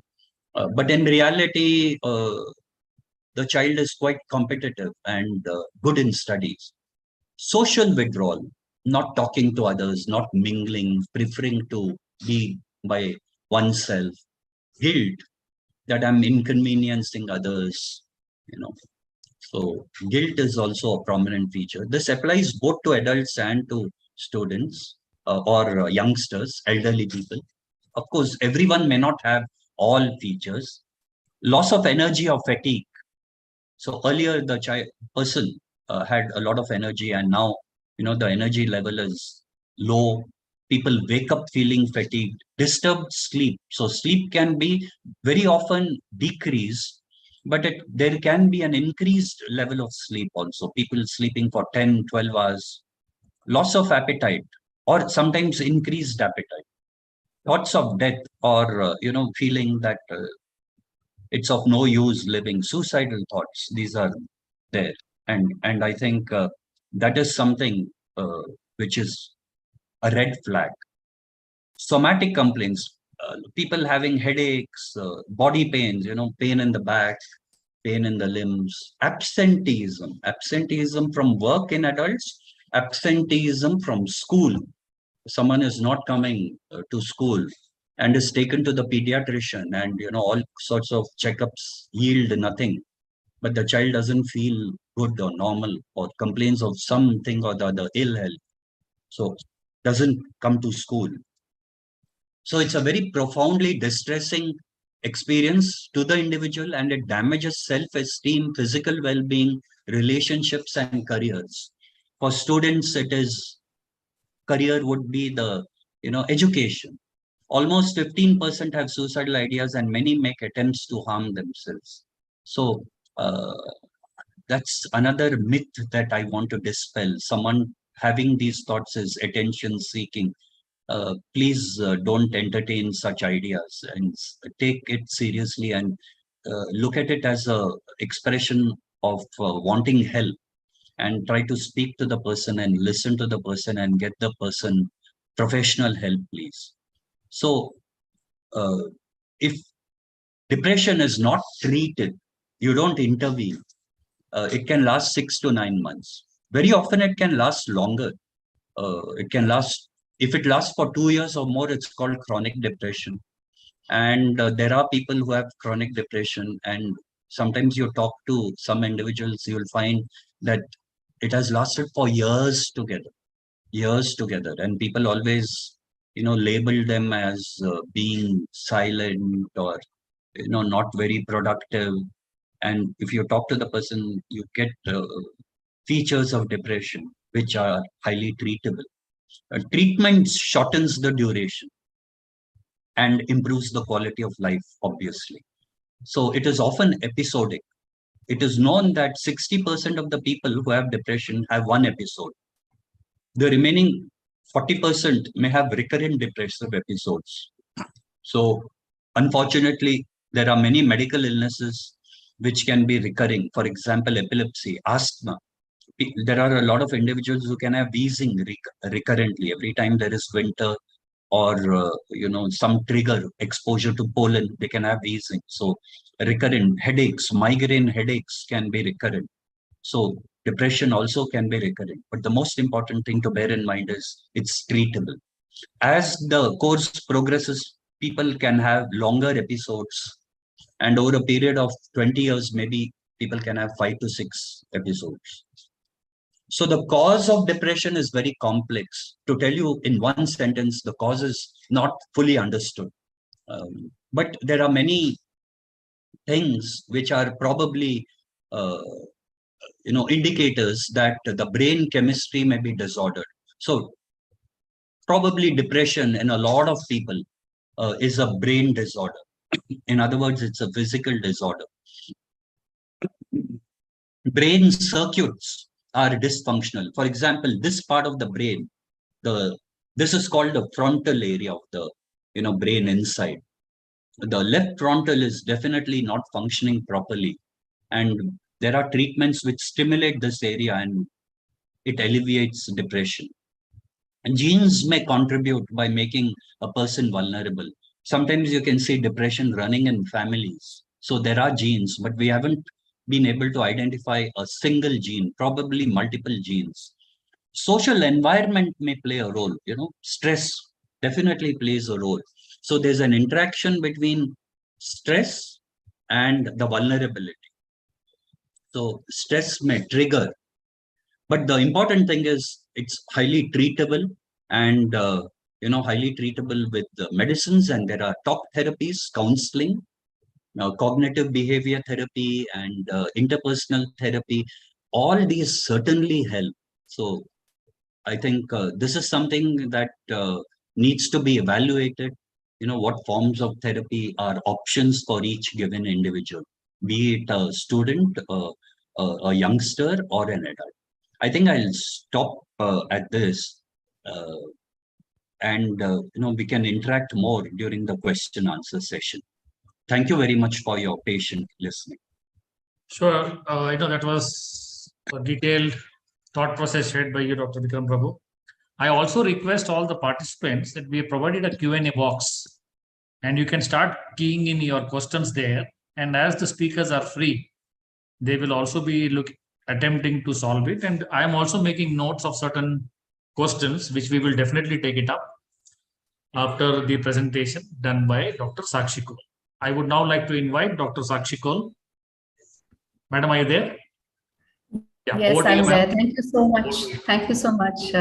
But in reality, the child is quite competitive and good in studies. Social withdrawal, not talking to others, not mingling, preferring to be by oneself. Guilt that I'm inconveniencing others, So guilt is also a prominent feature. This applies both to adults and to students or youngsters, elderly people. Of course, everyone may not have all features. Loss of energy or fatigue. So earlier the person had a lot of energy, and now the energy level is low. People wake up feeling fatigued, disturbed sleep. So sleep can be very often decreased, but there can be an increased level of sleep also. People sleeping for 10, 12 hours. Loss of appetite or sometimes increased appetite. Thoughts of death or, feeling that it's of no use living, suicidal thoughts. These are there. And I think that is something which is a red flag. Somatic complaints, people having headaches, body pains, pain in the back, pain in the limbs, absenteeism from work in adults, absenteeism from school. Someone is not coming to school and is taken to the pediatrician, and all sorts of checkups yield nothing, but the child doesn't feel good or normal or complains of something or the other, ill health, so doesn't come to school. So it's a very profoundly distressing experience to the individual, and it damages self-esteem, physical well-being, relationships, and careers. For students, it is career would be the education. Almost 15% have suicidal ideas, and many make attempts to harm themselves. So that's another myth that I want to dispel. Someone having these thoughts is attention seeking. Please don't entertain such ideas and take it seriously, and look at it as a expression of wanting help, and try to speak to the person and listen to the person and get the person professional help, please. So if depression is not treated, you don't intervene, it can last 6 to 9 months. Very often it can last longer. It can last, if it lasts for 2 years or more, it's called chronic depression. And there are people who have chronic depression, and sometimes you talk to some individuals, you'll find that it has lasted for years together, and people always, label them as being silent or, not very productive. And if you talk to the person, you get features of depression, which are highly treatable. Treatment shortens the duration and improves the quality of life, obviously. So it is often episodic. It is known that 60% of the people who have depression have one episode. The remaining 40% may have recurrent depressive episodes. So unfortunately, there are many medical illnesses which can be recurring. For example, epilepsy, asthma. There are a lot of individuals who can have wheezing recurrently every time there is winter or some trigger, exposure to pollen, they can have wheezing. So recurrent headaches, migraine headaches can be recurrent. So depression also can be recurrent. But the most important thing to bear in mind is it's treatable. As the course progresses, people can have longer episodes, and over a period of 20 years, maybe people can have 5 to 6 episodes. So the cause of depression is very complex. To tell you in one sentence, the cause is not fully understood. But there are many things which are probably, indicators that the brain chemistry may be disordered. So probably depression in a lot of people is a brain disorder. In other words, it's a physical disorder. Brain circuits are dysfunctional. For example, this part of the brain, this is called the frontal area of the brain inside. The left frontal is definitely not functioning properly, and there are treatments which stimulate this area and it alleviates depression. And genes may contribute by making a person vulnerable. Sometimes you can see depression running in families. So there are genes, but we haven't been able to identify a single gene, probably multiple genes. Social environment may play a role, stress definitely plays a role. So there's an interaction between stress and the vulnerability. So stress may trigger, but the important thing is it's highly treatable and, highly treatable with medicines, and there are talk therapies, counseling, cognitive behavior therapy, and interpersonal therapy. All these certainly help. So I think this is something that needs to be evaluated. What forms of therapy are options for each given individual, be it a student, a youngster, or an adult. I think I'll stop at this, and we can interact more during the question answer session. Thank you very much for your patient listening. Sure. That was a detailed thought process shared by you, Dr. Vikram Prabhu. I also request all the participants that we have provided a Q&A box, and you can start keying in your questions there. And as the speakers are free, they will also be attempting to solve it. And I am also making notes of certain questions, which we will definitely take it up after the presentation done by Dr. Sakshi Kaul. I would now like to invite Dr. Sakshi Kaul. Madam, are you there? Yeah, yes, I'm there. Thank you so much. Thank you so much,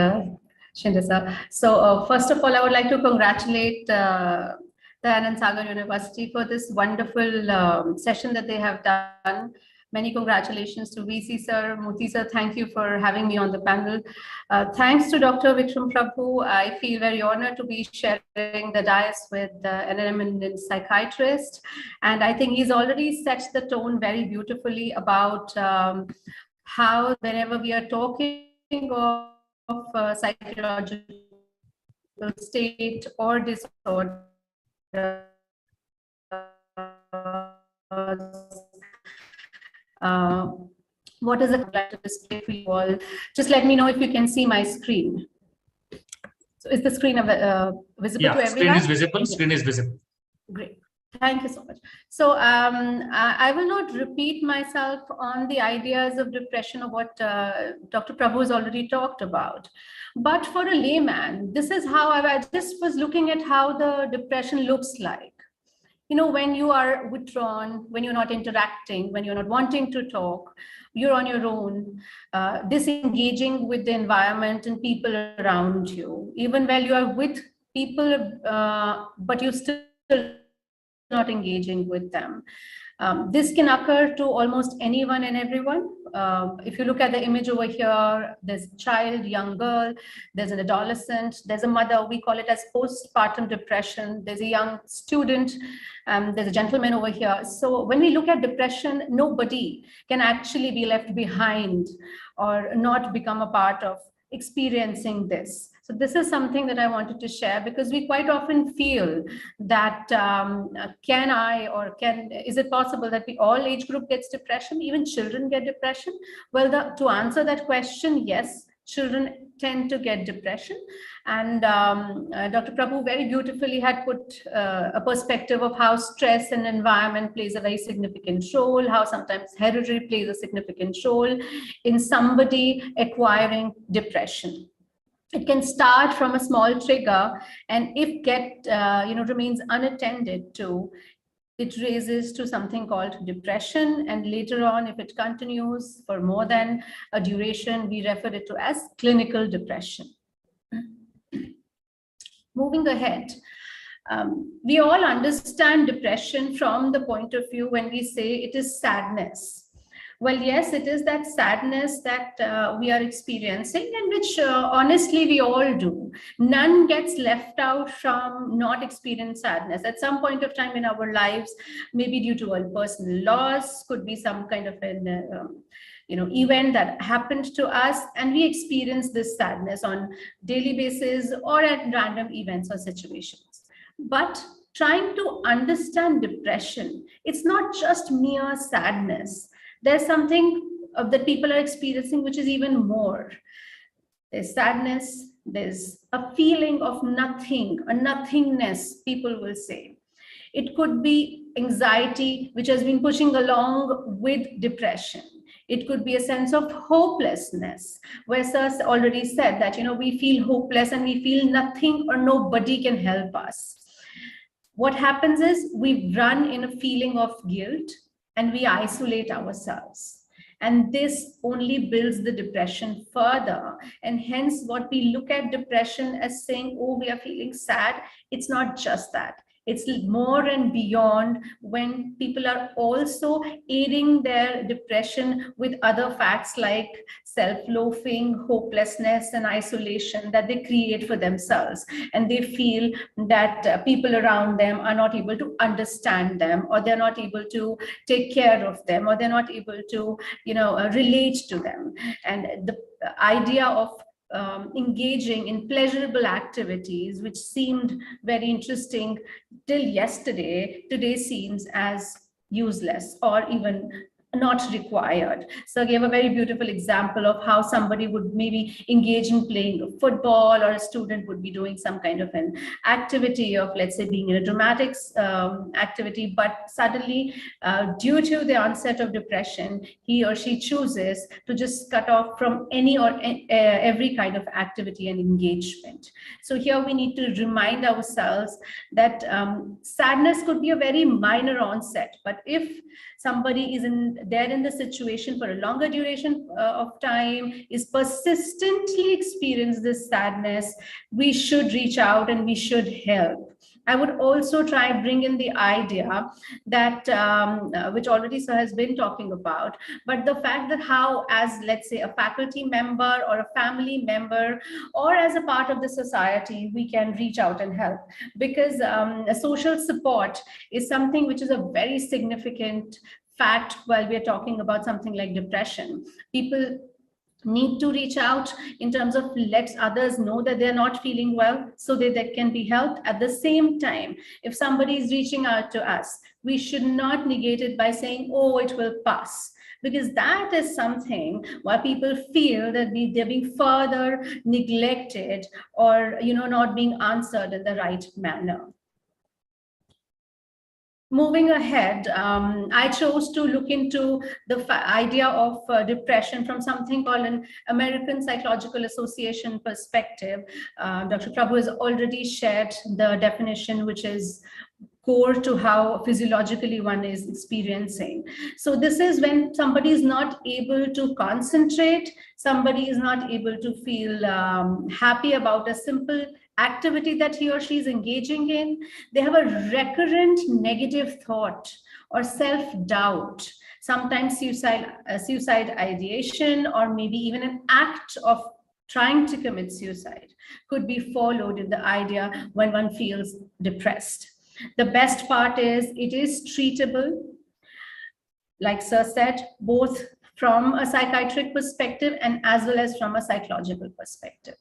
Shinde sir. So first of all, I would like to congratulate the Anand Sagar University for this wonderful session that they have done. Many congratulations to VC sir, Murthy sir. Thank you for having me on the panel. Thanks to Dr. Vikram Prabhu. I feel very honored to be sharing the dais with an eminent psychiatrist. And I think he's already set the tone very beautifully about how whenever we are talking of psychological state or disorder, what is the like to display for you all? Just let me know if you can see my screen. So is the screen visible to everyone? Screen is visible. Screen is visible. Great. Thank you so much. So I will not repeat myself on the ideas of depression of what Dr. Prabhu has already talked about. But for a layman, this is how I just was looking at how the depression looks like. when you are withdrawn, when you're not interacting, when you're not wanting to talk, you're on your own, disengaging with the environment and people around you, even while you are with people, but you're still not engaging with them. This can occur to almost anyone and everyone. If you look at the image over here, there's a child, young girl, there's an adolescent, there's a mother, we call it as postpartum depression, there's a young student, there's a gentleman over here. So when we look at depression, nobody can actually be left behind or not become a part of experiencing this. So this is something that I wanted to share, because we quite often feel that is it possible that all age group gets depression, even children get depression? Well, to answer that question, yes, children tend to get depression. And Dr. Prabhu very beautifully had put a perspective of how stress and environment plays a very significant role, how sometimes hereditary plays a significant role in somebody acquiring depression. It can start from a small trigger, and if remains unattended to, it raises to something called depression. And later on, if it continues for more than a duration, we refer it to as clinical depression. Moving ahead, we all understand depression from the point of view when we say it is sadness. Well, yes, it is that sadness that we are experiencing, and which honestly we all do. None gets left out from not experiencing sadness. At some point of time in our lives, maybe due to a personal loss, could be some kind of an event that happened to us, and we experience this sadness on daily basis or at random events or situations. But trying to understand depression, it's not just mere sadness. There's something that people are experiencing which is even more. There's sadness, there's a feeling of nothing, a nothingness, people will say. It could be anxiety, which has been pushing along with depression. It could be a sense of hopelessness, where Sir already said that, we feel hopeless and we feel nothing or nobody can help us. What happens is we run in a feeling of guilt, and we isolate ourselves. And this only builds the depression further. And hence what we look at depression as saying, oh, we are feeling sad. It's not just that. It's more and beyond, when people are also aiding their depression with other facts like self-loathing, hopelessness, and isolation that they create for themselves. And they feel that people around them are not able to understand them, or they're not able to take care of them, or they're not able to, relate to them. And the idea of engaging in pleasurable activities, which seemed very interesting till yesterday, today seems as useless or even not required. So I gave a very beautiful example of how somebody would maybe engage in playing football, or a student would be doing some kind of an activity of, let's say, being in a dramatics activity, but suddenly due to the onset of depression, he or she chooses to just cut off from any or every kind of activity and engagement. So here we need to remind ourselves that sadness could be a very minor onset, but if somebody is there in the situation for a longer duration of time, is persistently experience this sadness, we should reach out and we should help. I would also try bring in the idea that, which already Sir has been talking about, but the fact that how, as let's say a faculty member or a family member, or as a part of the society, we can reach out and help. Because social support is something which is a very significant fact while we are talking about something like depression. People need to reach out in terms of let others know that they're not feeling well, so that they can be helped. At the same time, if somebody is reaching out to us, we should not negate it by saying, oh, it will pass, because that is something where people feel that they're being further neglected, or not being answered in the right manner. Moving ahead, I chose to look into the idea of depression from something called an American Psychological Association perspective. Dr. Prabhu has already shared the definition, which is core to how physiologically one is experiencing. So this is when somebody is not able to concentrate, somebody is not able to feel happy about a simple activity that he or she is engaging in. They have a recurrent negative thought or self-doubt, sometimes suicide ideation, or maybe even an act of trying to commit suicide could be followed in the idea when one feels depressed. The best part is it is treatable, like Sir said, both from a psychiatric perspective and as well as from a psychological perspective.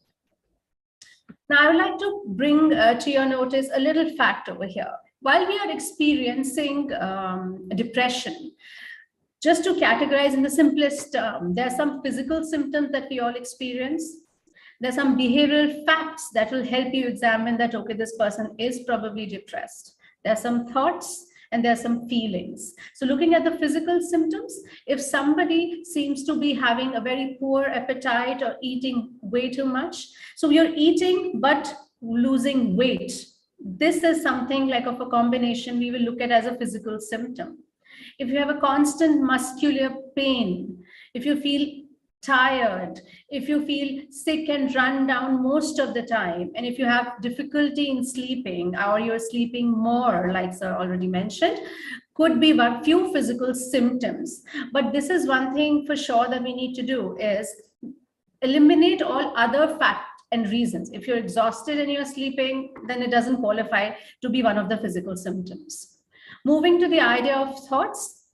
Now, I would like to bring to your notice a little fact over here. While we are experiencing depression, just to categorize in the simplest term, there are some physical symptoms that we all experience. There's some behavioral facts that will help you examine that, okay, this person is probably depressed. There are some thoughts and there are some feelings. So looking at the physical symptoms, if somebody seems to be having a very poor appetite or eating way too much, so you're eating but losing weight, this is something like of a combination we will look at as a physical symptom. If you have a constant muscular pain, if you feel tired, if you feel sick and run down most of the time, and if you have difficulty in sleeping or you're sleeping more, like Sir already mentioned, could be a few physical symptoms. But this is one thing for sure that we need to do is eliminate all other facts and reasons. If you're exhausted and you're sleeping, then it doesn't qualify to be one of the physical symptoms. Moving to the idea of thoughts,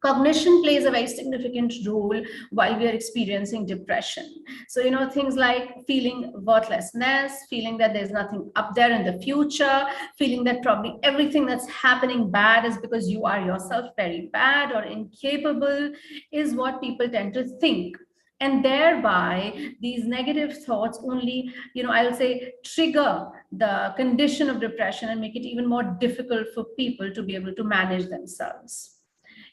cognition plays a very significant role while we are experiencing depression. So, things like feeling worthlessness, feeling that there's nothing up there in the future, feeling that probably everything that's happening bad is because you are yourself very bad or incapable is what people tend to think. And thereby, these negative thoughts only, I'll say, trigger the condition of depression and make it even more difficult for people to be able to manage themselves.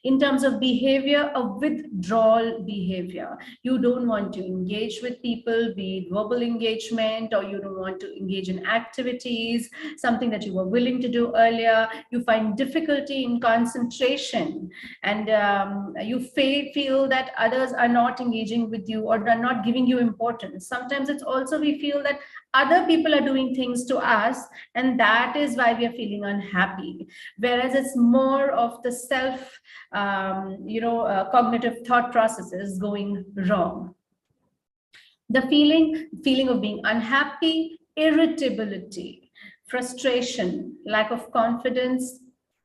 In terms of behavior, a withdrawal behavior. You don't want to engage with people, be it verbal engagement, or you don't want to engage in activities, something that you were willing to do earlier. You find difficulty in concentration, and you feel that others are not engaging with you or are not giving you importance. Sometimes it's also we feel that other people are doing things to us, and that is why we are feeling unhappy. Whereas it's more of the self, cognitive thought processes going wrong. The feeling of being unhappy, irritability, frustration, lack of confidence,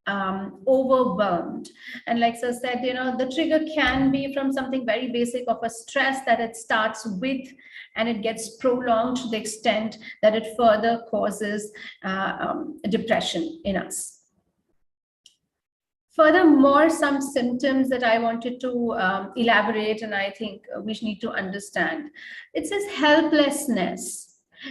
overwhelmed. And like Sir said, the trigger can be from something very basic of a stress that it starts with, and it gets prolonged to the extent that it further causes depression in us. Furthermore, some symptoms that I wanted to elaborate, and I think we need to understand. It says helplessness.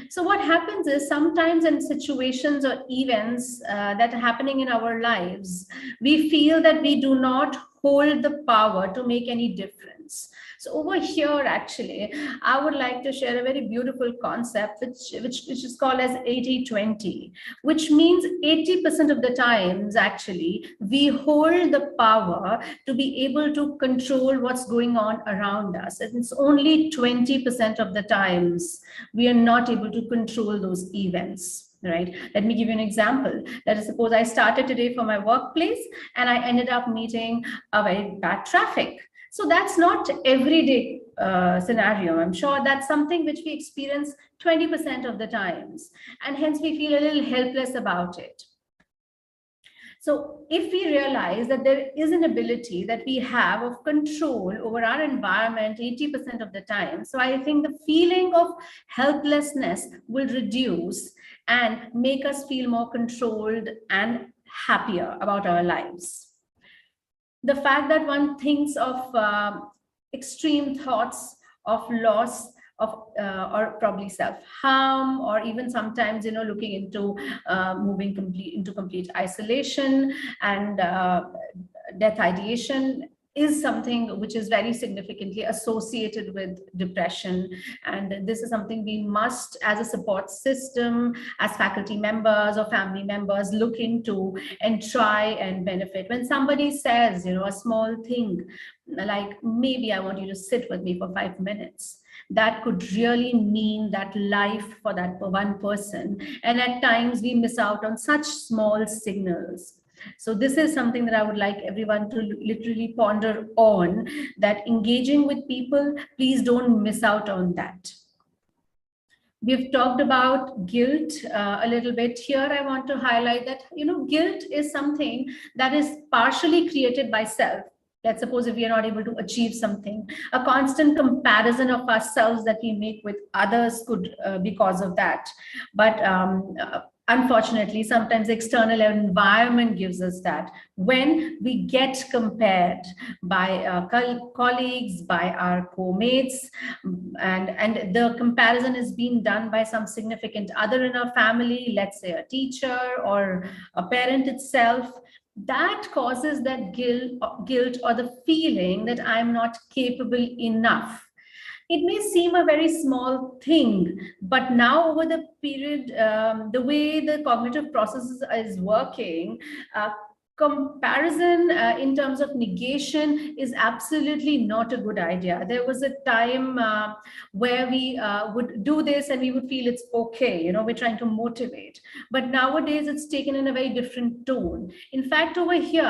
So what happens is sometimes in situations or events that are happening in our lives, we feel that we do not hold the power to make any difference. So over here, actually, I would like to share a very beautiful concept, which is called as 80-20, which means 80% of the times, actually, we hold the power to be able to control what's going on around us. And it's only 20% of the times we are not able to control those events. Right. Let me give you an example. Let us suppose I started today for my workplace and I ended up meeting a very bad traffic. So that's not everyday scenario. I'm sure that's something which we experience 20% of the times, and hence we feel a little helpless about it. So if we realize that there is an ability that we have of control over our environment 80% of the time, so I think the feeling of helplessness will reduce and make us feel more controlled and happier about our lives. The fact that one thinks of extreme thoughts of loss, of or probably self-harm, or even sometimes looking into moving into complete isolation and death ideation is something which is very significantly associated with depression. And this is something we must, as a support system, as faculty members or family members, look into and try and benefit. When somebody says, you know, a small thing like, maybe I want you to sit with me for 5 minutes, that could really mean that life for that one person. And at times we miss out on such small signals. So this is something that I would like everyone to literally ponder on, that engaging with people, please don't miss out on that. We've talked about guilt a little bit. Here I want to highlight that, you know, guilt is something that is partially created by self. Let's suppose if we are not able to achieve something, a constant comparison of ourselves that we make with others could be cause of that. But unfortunately, sometimes external environment gives us that. When we get compared by colleagues, by our co-mates, and the comparison is being done by some significant other in our family, let's say a teacher or a parent itself, that causes that guilt or the feeling that I'm not capable enough. It may seem a very small thing, but now over the period, the way the cognitive process is working, comparison in terms of negation is absolutely not a good idea. There was a time where we would do this and we would feel it's okay, you know, we're trying to motivate. But nowadays it's taken in a very different tone. In fact, over here,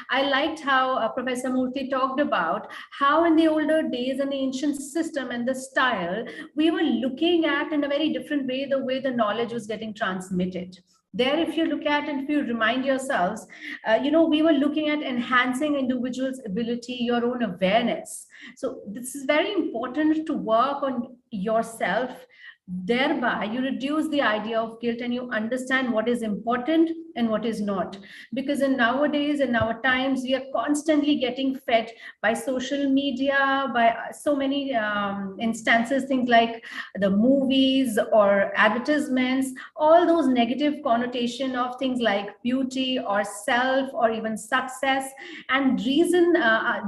I liked how Professor Murthy talked about how in the older days in the ancient system and the style, we were looking at in a very different way the way the knowledge was getting transmitted. There, if you look at and if you remind yourselves, you know, we were looking at enhancing individuals' ability, your own awareness. So this is very important to work on yourself. Thereby, you reduce the idea of guilt and you understand what is important and what is not. Because in nowadays, in our times, we are constantly getting fed by social media, by so many instances, things like the movies or advertisements, all those negative connotation of things like beauty or self or even success. And reason,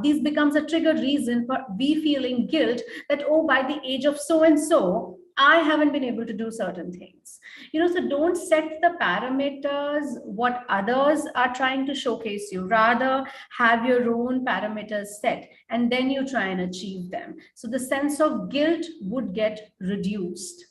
this becomes a trigger reason for we feeling guilt that, oh, by the age of so-and-so, I haven't been able to do certain things. You know, so don't set the parameters what others are trying to showcase you. Rather, have your own parameters set and then you try and achieve them. So the sense of guilt would get reduced.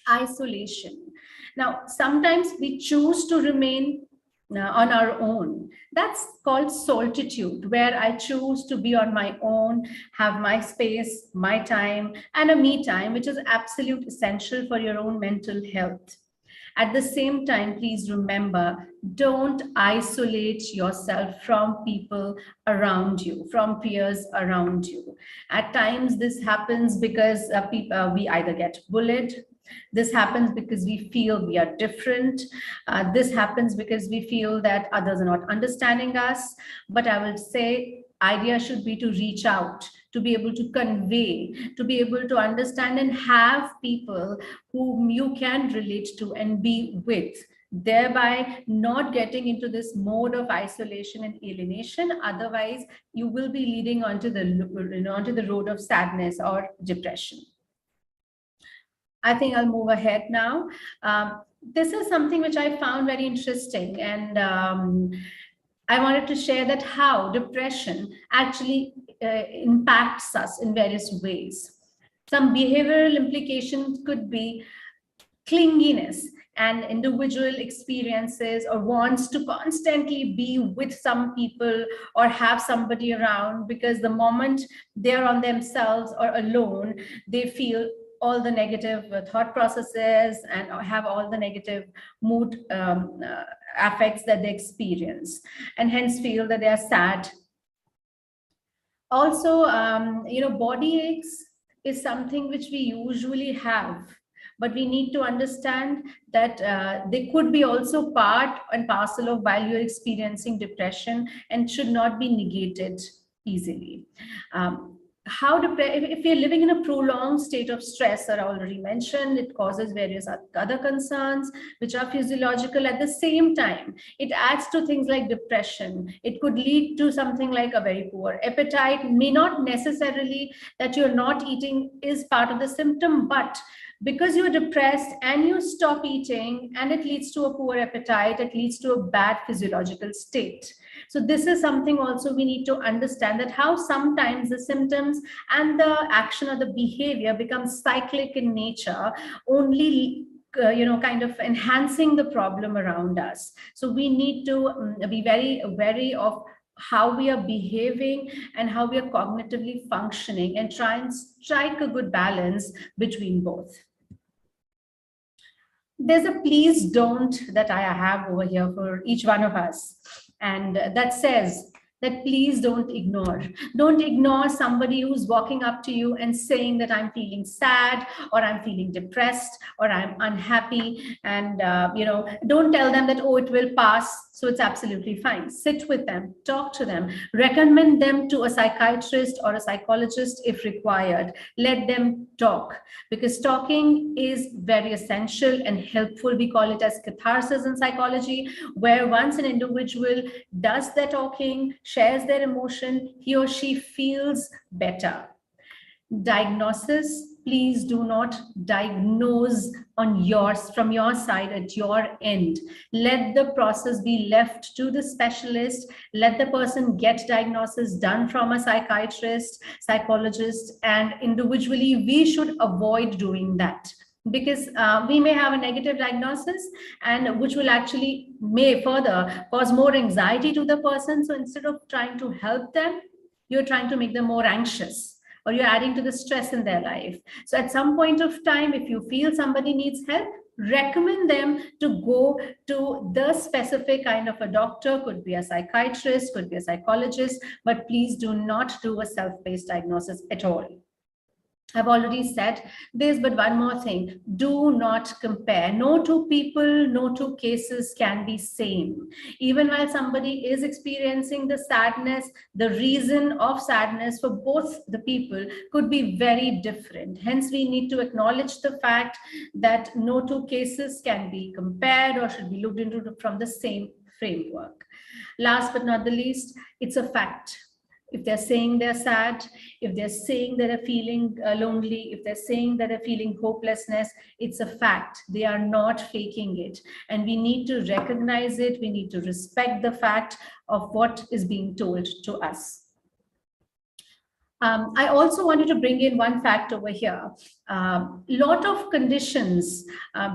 Isolation. Now, sometimes we choose to remain on our own. That's called solitude, where I choose to be on my own, have my space, my time, and a me time, which is absolute essential for your own mental health. At the same time, please remember, don't isolate yourself from people around you, from peers around you. At times, this happens because we either get bullied. This happens because we feel we are different. This happens because we feel that others are not understanding us. But I will say, idea should be to reach out, to be able to convey, to be able to understand and have people whom you can relate to and be with, thereby not getting into this mode of isolation and alienation. Otherwise, you will be leading onto the road of sadness or depression. I think I'll move ahead now. This is something which I found very interesting, and I wanted to share that how depression actually impacts us in various ways. Some behavioral implications could be clinginess and individual experiences or wants to constantly be with some people or have somebody around, because the moment they're on themselves or alone, they feel all the negative thought processes and have all the negative mood affects that they experience, and hence feel that they are sad. Also, body aches is something which we usually have, but we need to understand that they could be also part and parcel of while you're experiencing depression and should not be negated easily. if you're living in a prolonged state of stress, I already mentioned, it causes various other concerns which are physiological. At the same time, it adds to things like depression. It could lead to something like a very poor appetite. May not necessarily that you're not eating is part of the symptom, but because you're depressed and you stop eating and it leads to a poor appetite, it leads to a bad physiological state. So this is something also we need to understand, that how sometimes the symptoms and the action or the behavior becomes cyclic in nature, only kind of enhancing the problem around us. So we need to be very wary of how we are behaving and how we are cognitively functioning, and try and strike a good balance between both. There's a please don't that I have over here for each one of us. And that says that please don't ignore. Don't ignore somebody who's walking up to you and saying that I'm feeling sad, or I'm feeling depressed, or I'm unhappy. And, don't tell them that, oh, it will pass, so it's absolutely fine. Sit with them, talk to them, recommend them to a psychiatrist or a psychologist if required. Let them talk, because talking is very essential and helpful. We call it as catharsis in psychology, where once an individual does their talking, shares their emotion, he or she feels better. Diagnosis, please do not diagnose from your side at your end. Let the process be left to the specialist. Let the person get diagnosis done from a psychiatrist, psychologist, and individually we should avoid doing that, because we may have a negative diagnosis, and which will actually may further cause more anxiety to the person. So instead of trying to help them, you're trying to make them more anxious, or you're adding to the stress in their life. So at some point of time, if you feel somebody needs help, recommend them to go to the specific kind of a doctor. Could be a psychiatrist, could be a psychologist, but please do not do a self-based diagnosis at all. I've already said this, but one more thing, do not compare. No two people, no two cases can be same. Even while somebody is experiencing the sadness, the reason of sadness for both the people could be very different. Hence, we need to acknowledge the fact that no two cases can be compared or should be looked into from the same framework. Last but not the least, it's a fact. If they're saying they're sad, if they're saying that they're feeling lonely, if they're saying that they're feeling hopelessness, it's a fact. They are not faking it. And we need to recognize it. We need to respect the fact of what is being told to us. I also wanted to bring in one fact over here. Lot of conditions.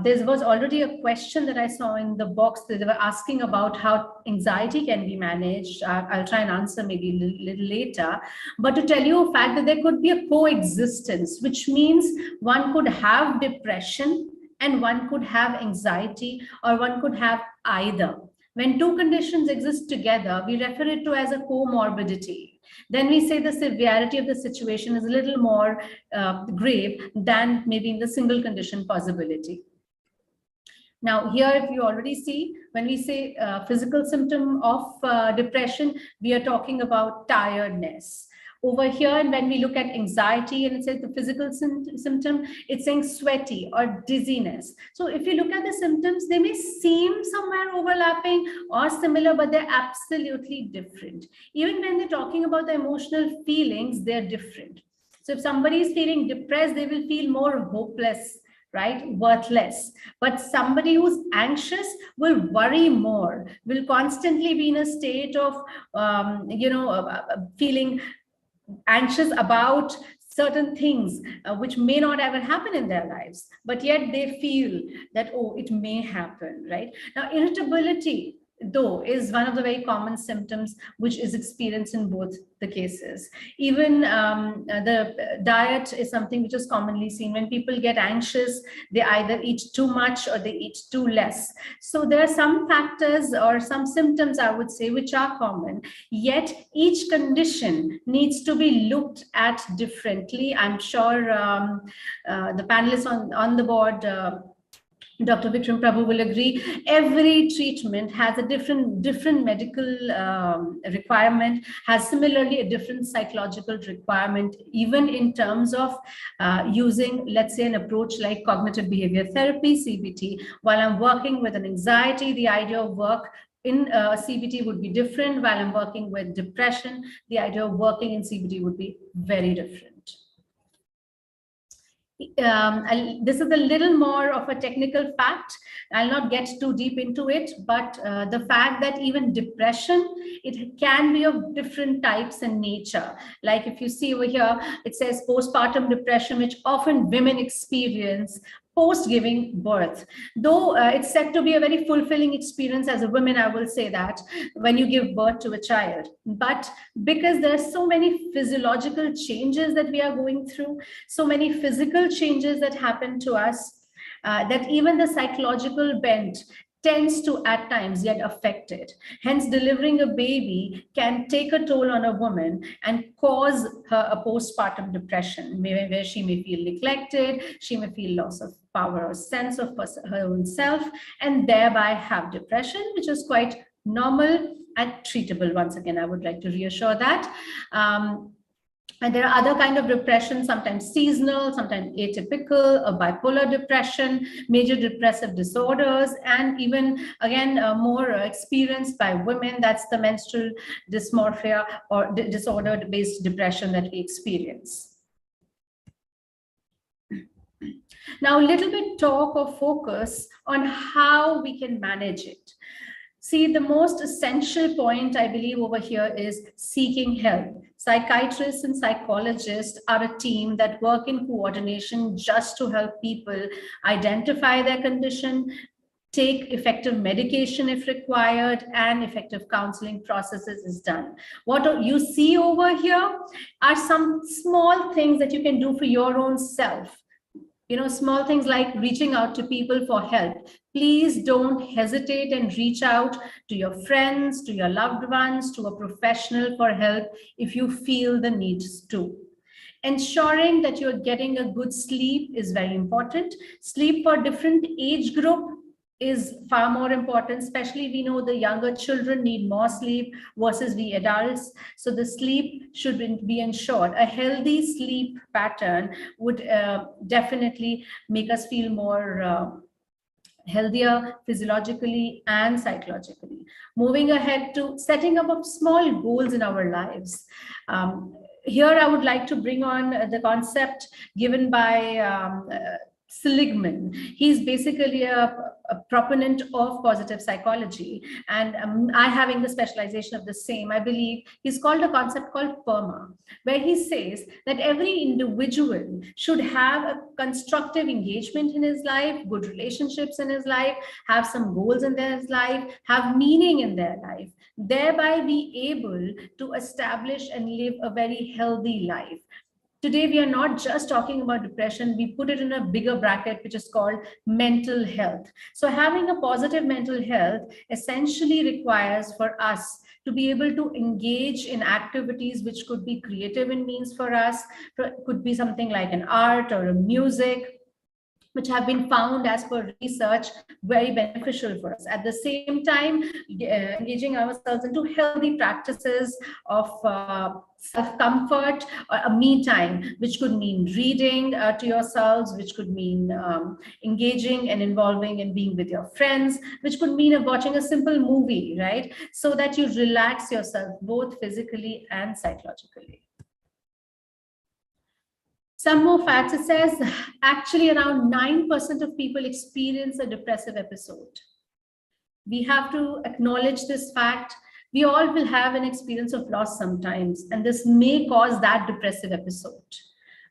There was already a question that I saw in the box that they were asking about how anxiety can be managed. I'll try and answer maybe a little later. But to tell you a fact that there could be a coexistence, which means one could have depression and one could have anxiety, or one could have either. When two conditions exist together, we refer it to as a comorbidity. Then we say the severity of the situation is a little more grave than maybe in the single condition possibility. Now here, if you already see, when we say physical symptom of depression, we are talking about tiredness. Over here, and when we look at anxiety and it says the physical symptom, it's saying sweaty or dizziness. So if you look at the symptoms, they may seem somewhere overlapping or similar, but they're absolutely different. Even when they're talking about the emotional feelings, they're different. So if somebody is feeling depressed, they will feel more hopeless, right? Worthless. But somebody who's anxious will worry more, will constantly be in a state of, feeling anxious about certain things which may not ever happen in their lives, but yet they feel that, oh, it may happen, right? Now, irritability, though, is one of the very common symptoms which is experienced in both the cases. Even the diet is something which is commonly seen. When people get anxious, they either eat too much or they eat too less. So there are some factors or some symptoms, I would say, which are common, yet each condition needs to be looked at differently. I'm sure the panelists on the board Dr. Vikram Prabhu will agree, every treatment has a different medical requirement, has similarly a different psychological requirement, even in terms of using, let's say, an approach like cognitive behavior therapy, CBT. While I'm working with an anxiety, the idea of work in CBT would be different. While I'm working with depression, the idea of working in CBT would be very different. This is a little more of a technical fact. I'll not get too deep into it, but the fact that even depression, it can be of different types in nature. Like if you see over here, it says postpartum depression, which often women experience post giving birth. Though it's said to be a very fulfilling experience as a woman, I will say that, when you give birth to a child. But because there are so many physiological changes that we are going through, so many physical changes that happen to us, that even the psychological bent tends to at times get affected. Hence, delivering a baby can take a toll on a woman and cause her a postpartum depression, where she may feel neglected, she may feel loss of power or sense of her own self, and thereby have depression, which is quite normal and treatable. Once again, I would like to reassure that. And there are other kind of depression, sometimes seasonal, sometimes atypical, bipolar depression, major depressive disorders, and even, again, more experienced by women. That's the menstrual dysmorphia or disorder-based depression that we experience. Now, a little bit talk or focus on how we can manage it. See, the most essential point, I believe, over here is seeking help. Psychiatrists and psychologists are a team that work in coordination just to help people identify their condition, take effective medication if required, and effective counseling processes is done. What you see over here are some small things that you can do for your own self. You know, small things like reaching out to people for help. Please don't hesitate and reach out to your friends, to your loved ones, to a professional for help if you feel the need to. Ensuring that you're getting a good sleep is very important. Sleep for different age group is far more important, especially we know the younger children need more sleep versus we adults. So the sleep should be ensured. A healthy sleep pattern would definitely make us feel more healthier physiologically and psychologically. Moving ahead to setting up of small goals in our lives. Here I would like to bring on the concept given by Seligman. He's basically a proponent of positive psychology, and I having the specialization of the same, I believe he's called a concept called PERMA, where he says that every individual should have a constructive engagement in his life, good relationships in his life, have some goals in their life, have meaning in their life, thereby be able to establish and live a very healthy life. Today, we are not just talking about depression, we put it in a bigger bracket, which is called mental health. So having a positive mental health essentially requires for us to be able to engage in activities which could be creative in means for us, could be something like an art or a music, which have been found as per research very beneficial for us. At the same time, engaging ourselves into healthy practices of self-comfort or a me time, which could mean reading to yourselves, which could mean engaging and involving and being with your friends, which could mean watching a simple movie, right? So that you relax yourself both physically and psychologically. Some more facts. It says actually around 9% of people experience a depressive episode. We have to acknowledge this fact. We all will have an experience of loss sometimes, and this may cause that depressive episode.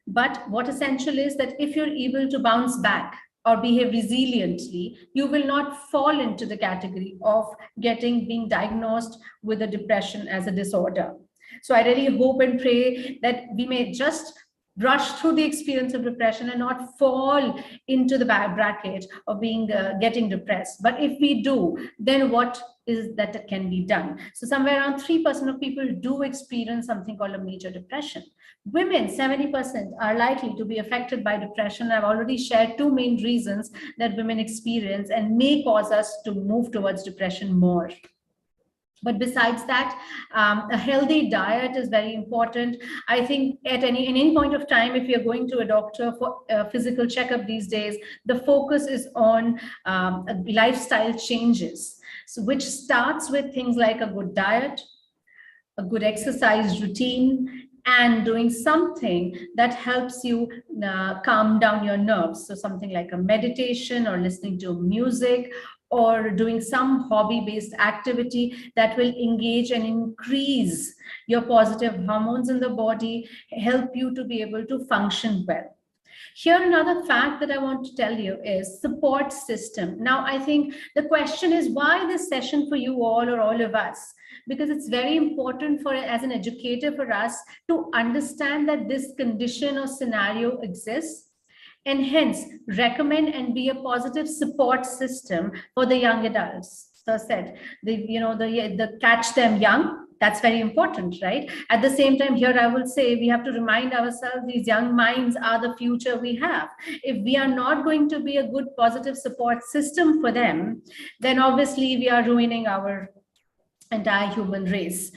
But what essential is that if you're able to bounce back or behave resiliently, you will not fall into the category of being diagnosed with a depression as a disorder. So I really hope and pray that we may just brush through the experience of depression and not fall into the bracket of being getting depressed. But if we do, then what is that can be done? So somewhere around 3% of people do experience something called a major depression. Women, 70% are likely to be affected by depression. I've already shared two main reasons that women experience and may cause us to move towards depression more. But besides that, a healthy diet is very important. I think at any point of time, if you're going to a doctor for a physical checkup these days, the focus is on lifestyle changes, so which starts with things like a good diet, a good exercise routine, and doing something that helps you calm down your nerves. So something like a meditation or listening to music, or doing some hobby-based activity that will engage and increase your positive hormones in the body, help you to be able to function well. Here, another fact that I want to tell you is support system. Now, I think the question is, why this session for you all or all of us? Because it's very important for, as an educator, for us to understand that this condition or scenario exists, and hence recommend and be a positive support system for the young adults. So I said, the catch them young, that's very important, right? At the same time, here I will say we have to remind ourselves these young minds are the future we have. If we are not going to be a good positive support system for them, then obviously we are ruining our entire human race.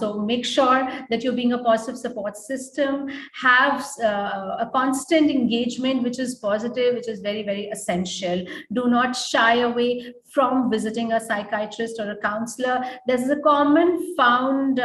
So make sure that you're being a positive support system, have a constant engagement, which is positive, which is very, very essential. Do not shy away from visiting a psychiatrist or a counselor. There's a common found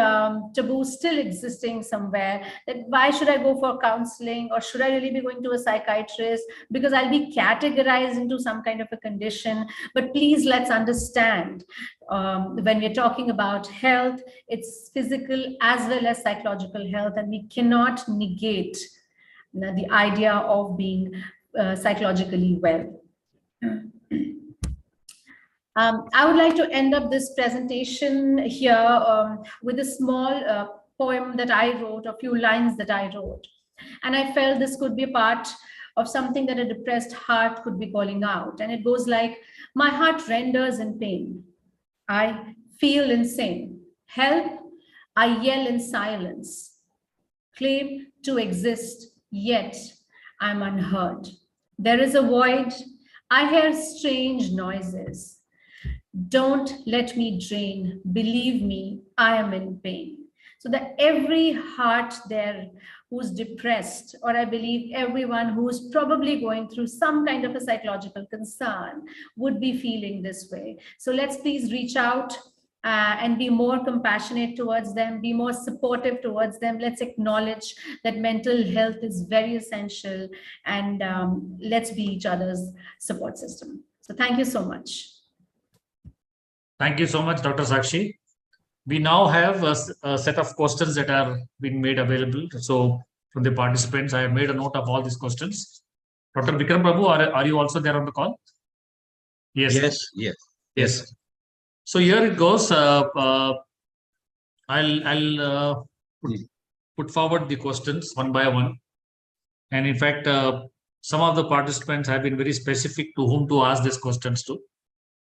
taboo still existing somewhere, that why should I go for counseling, or should I really be going to a psychiatrist because I'll be categorized into some kind of a condition. But please, let's understand, when we're talking about health, it's physical as well as psychological health, and we cannot negate the idea of being psychologically well. I would like to end up this presentation here with a small poem that I wrote, a few lines that I wrote. And I felt this could be a part of something that a depressed heart could be calling out. And it goes like, my heart renders in pain. I feel insane. Help, I yell in silence. Claim to exist, yet I'm unheard. There is a void. I hear strange noises. Don't let me drain. Believe me, I am in pain. So that every heart there who's depressed, or I believe everyone who's probably going through some kind of a psychological concern, would be feeling this way. So let's please reach out and be more compassionate towards them, be more supportive towards them. Let's acknowledge that mental health is very essential, and let's be each other's support system. So thank you so much. Thank you so much, Dr. Sakshi. We now have a set of questions that are being made available. So from the participants, I have made a note of all these questions. Dr. Vikram Prabhu, are you also there on the call? Yes. Yes. So here it goes. I'll put forward the questions one by one. And in fact, some of the participants have been very specific to whom to ask these questions to.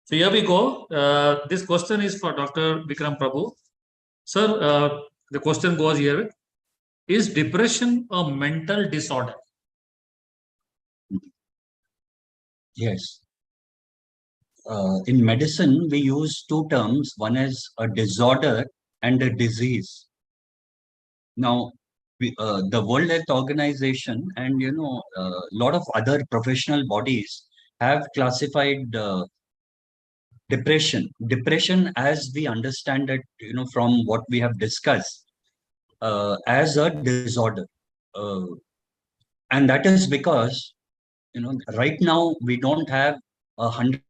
So here we go. This question is for Dr. Vikram Prabhu. Sir, the question goes here. Is depression a mental disorder? Yes. In medicine, we use two terms. One is a disorder and a disease. Now, the World Health Organization and a lot of other professional bodies have classified depression as we understand it, from what we have discussed, as a disorder, and that is because right now we don't have 100%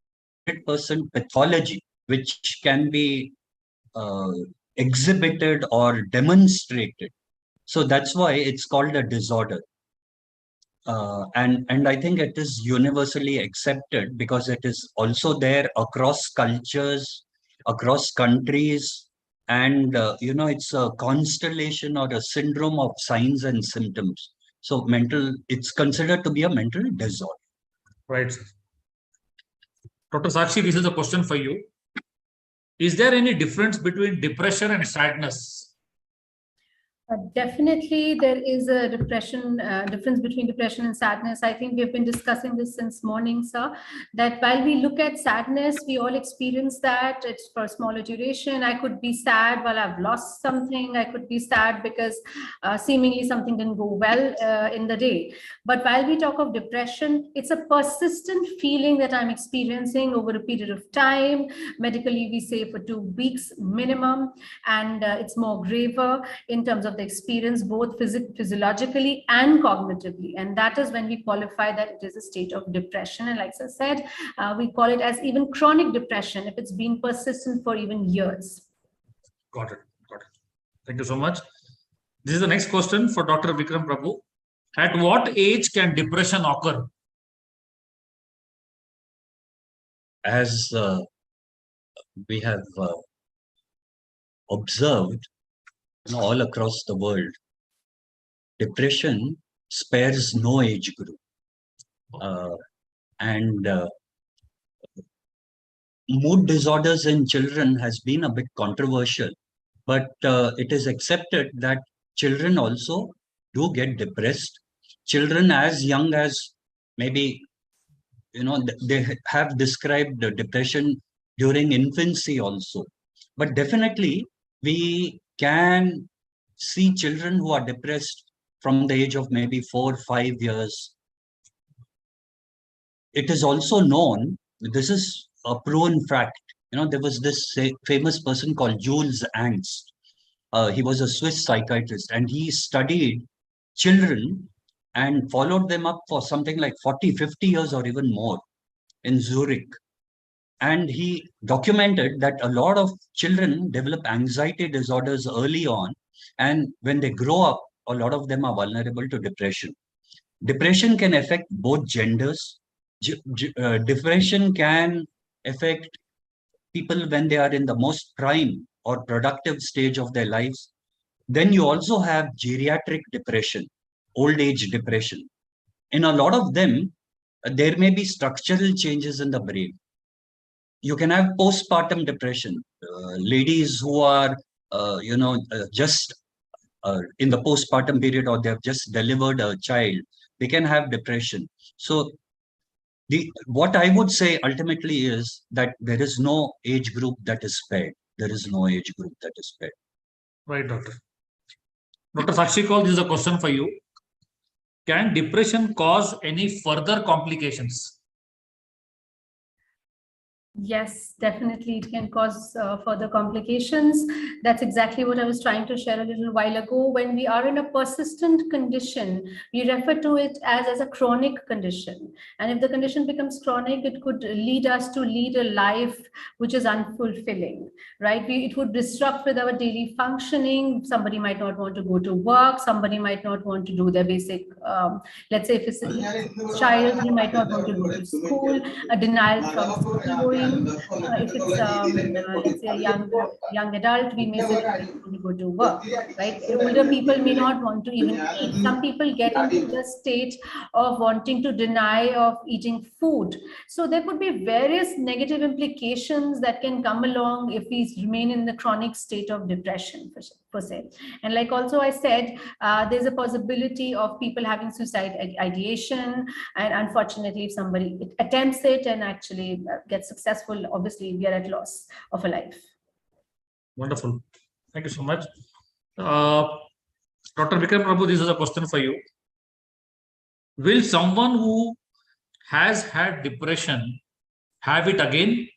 pathology which can be exhibited or demonstrated. So that's why it's called a disorder. And I think it is universally accepted because it is also there across cultures, across countries, and it's a constellation or a syndrome of signs and symptoms. So it's considered to be a mental disorder. Right, sir. Dr. Sakshi, this is a question for you. Is there any difference between depression and sadness? Definitely, there is a difference between depression and sadness. I think we've been discussing this since morning, sir, that while we look at sadness, we all experience that. It's for a smaller duration. I could be sad while I've lost something. I could be sad because seemingly something didn't go well in the day. But while we talk of depression, it's a persistent feeling that I'm experiencing over a period of time. Medically, we say for 2 weeks minimum, and it's more graver in terms of the experience, both physiologically and cognitively. And that is when we qualify that it is a state of depression. And like I said, we call it as even chronic depression if it's been persistent for even years. Got it. Got it. Thank you so much. This is the next question for Dr. Vikram Prabhu. At what age can depression occur? As we have observed all across the world, depression spares no age group. And mood disorders in children has been a bit controversial, but it is accepted that children also do get depressed. Children as young as maybe, they have described the depression during infancy also. But definitely we can see children who are depressed from the age of maybe 4 or 5 years. It is also known, this is a proven fact, there was this famous person called Jules Angst. He was a Swiss psychiatrist, and he studied children and followed them up for something like 40, 50 years or even more in Zurich. And he documented that a lot of children develop anxiety disorders early on. And when they grow up, a lot of them are vulnerable to depression. Depression can affect both genders. Depression can affect people when they are in the most prime or productive stage of their lives. Then you also have geriatric depression, old age depression. In a lot of them, there may be structural changes in the brain. You can have postpartum depression. Ladies who are, just in the postpartum period, or they have just delivered a child, they can have depression. So what I would say ultimately is that there is no age group that is spared. There is no age group that is spared. Right, doctor. Dr. Sakshi Kaul, this is a question for you. Can depression cause any further complications? Yes, definitely it can cause further complications. That's exactly what I was trying to share a little while ago. When we are in a persistent condition, we refer to it as a chronic condition. And if the condition becomes chronic, it could lead us to lead a life which is unfulfilling, right? It would disrupt with our daily functioning. Somebody might not want to go to work. Somebody might not want to do their basic, let's say if it's a child, he might not want to go to school, a denial from school going. If it's let's say a young adult, we may say that we want to go to work, right? Older people may not want to even eat. Some people get into the state of wanting to deny of eating food. So there could be various negative implications that can come along if we remain in the chronic state of depression per se. And like also I said, there's a possibility of people having suicide ideation, and unfortunately if somebody attempts it and actually gets successful, obviously we are at loss of a life. Wonderful. Thank you so much. Dr. Vikram Prabhu, this is a question for you. Will someone who has had depression have it again?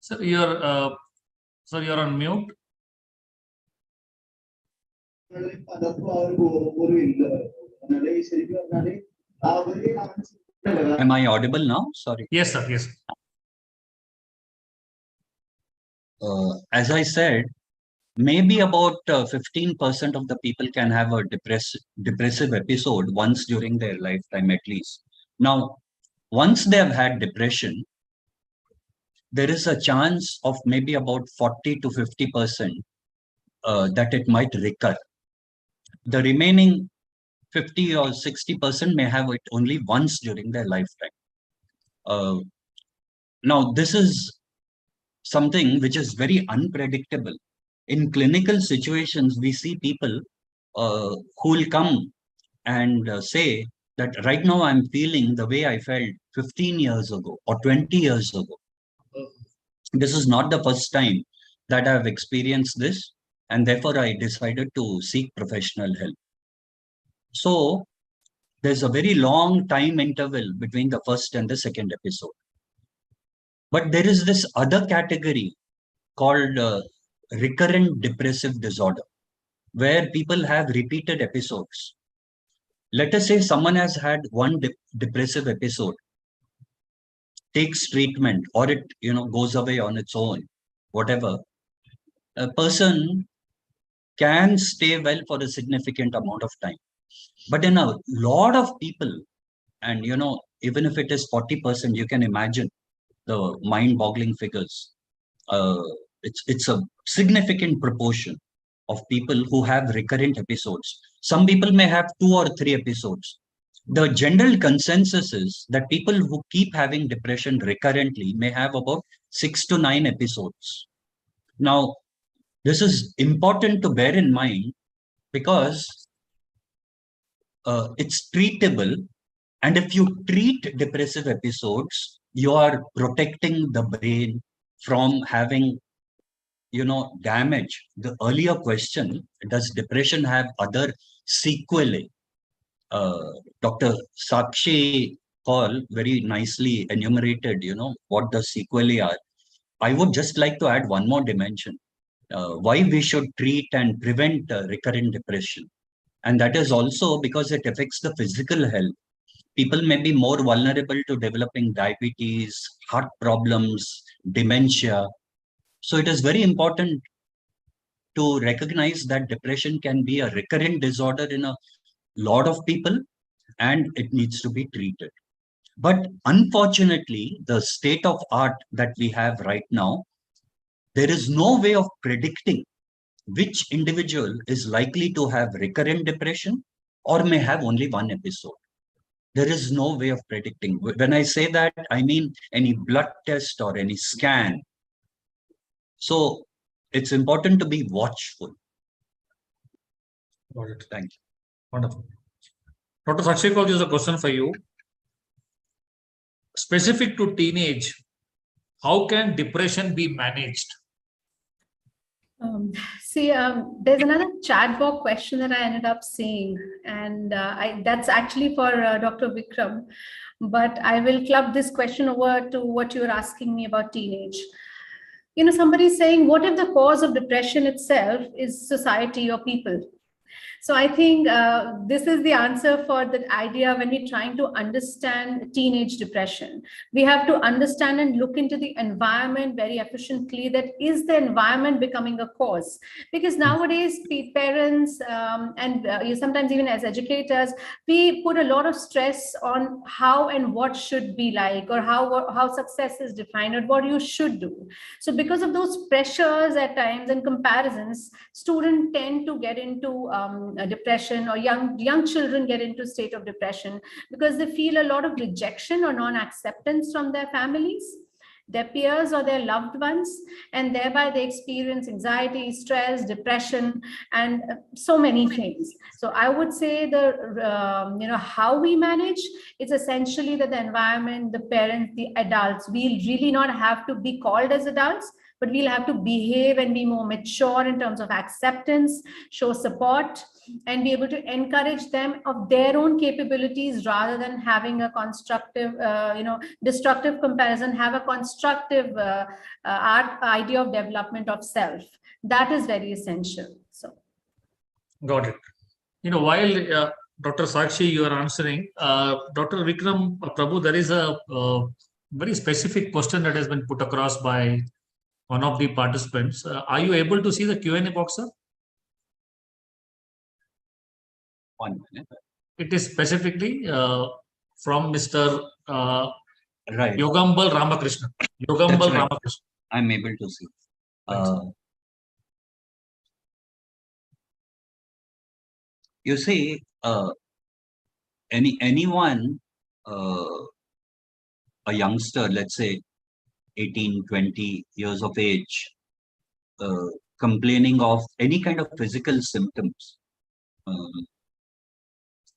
Sir, you're on mute. Am I audible now? Sorry. Yes, sir. Yes. As I said, maybe about 15% of the people can have a depressive episode once during their lifetime at least. Now, once they have had depression, there is a chance of maybe about 40 to 50% that it might recur. The remaining 50 or 60% may have it only once during their lifetime. Now, this is something which is very unpredictable. In clinical situations, we see people who will come and say that right now I'm feeling the way I felt 15 years ago or 20 years ago. This is not the first time that I've experienced this, and therefore I decided to seek professional help. So there's a very long time interval between the first and the second episode. But there is this other category called recurrent depressive disorder, where people have repeated episodes. Let us say someone has had one depressive episode, takes treatment, or it goes away on its own, whatever. A person can stay well for a significant amount of time. But in a lot of people, and even if it is 40%, you can imagine the mind-boggling figures. It's a significant proportion of people who have recurrent episodes. Some people may have 2 or 3 episodes. The general consensus is that people who keep having depression recurrently may have about 6 to 9 episodes. Now, this is important to bear in mind because it's treatable. And if you treat depressive episodes, you are protecting the brain from having damage. The earlier question, does depression have other sequelae? Dr. Sakshi Paul very nicely enumerated, what the sequelae are. I would just like to add one more dimension. Why we should treat and prevent recurrent depression. And that is also because it affects the physical health. People may be more vulnerable to developing diabetes, heart problems, dementia. So it is very important to recognize that depression can be a recurrent disorder in a lot of people, and it needs to be treated. But unfortunately, the state of art that we have right now, there is no way of predicting which individual is likely to have recurrent depression or may have only one episode. There is no way of predicting. When I say that, I mean any blood test or any scan. So it's important to be watchful. Got it. Thank you. Wonderful. Dr. Sakshi Kaul, is a question for you. Specific to teenage, how can depression be managed? There's another chat box question that I ended up seeing, and that's actually for Dr. Vikram, but I will club this question over to what you're asking me about teenage. Somebody's saying, what if the cause of depression itself is society or people? So I think this is the answer for the idea when we're trying to understand teenage depression. We have to understand and look into the environment very efficiently. That is the environment becoming a cause? Because nowadays, parents and sometimes even as educators, we put a lot of stress on how and what should be like, or how success is defined, or what you should do. So because of those pressures at times and comparisons, students tend to get into depression, or young children get into state of depression because they feel a lot of rejection or non-acceptance from their families, their peers, or their loved ones, and thereby they experience anxiety, stress, depression, and so many things. So I would say how we manage, it's essentially that the environment, the parents, the adults, we'll really not have to be called as adults, but we'll have to behave and be more mature in terms of acceptance, show support, and be able to encourage them of their own capabilities rather than having a constructive, destructive comparison, have a constructive idea of development of self. That is very essential. So, got it. While Dr. Sakshi, you are answering, Dr. Vikram Prabhu, there is a very specific question that has been put across by one of the participants. Are you able to see the Q&A box, sir? 1 minute. It is specifically from Mr. Right. Yogambal Ramakrishna. Yogambal That's right. Ramakrishna. I'm able to see. You see, anyone, a youngster, let's say 18, 20 years of age, uh, complaining of any kind of physical symptoms, um,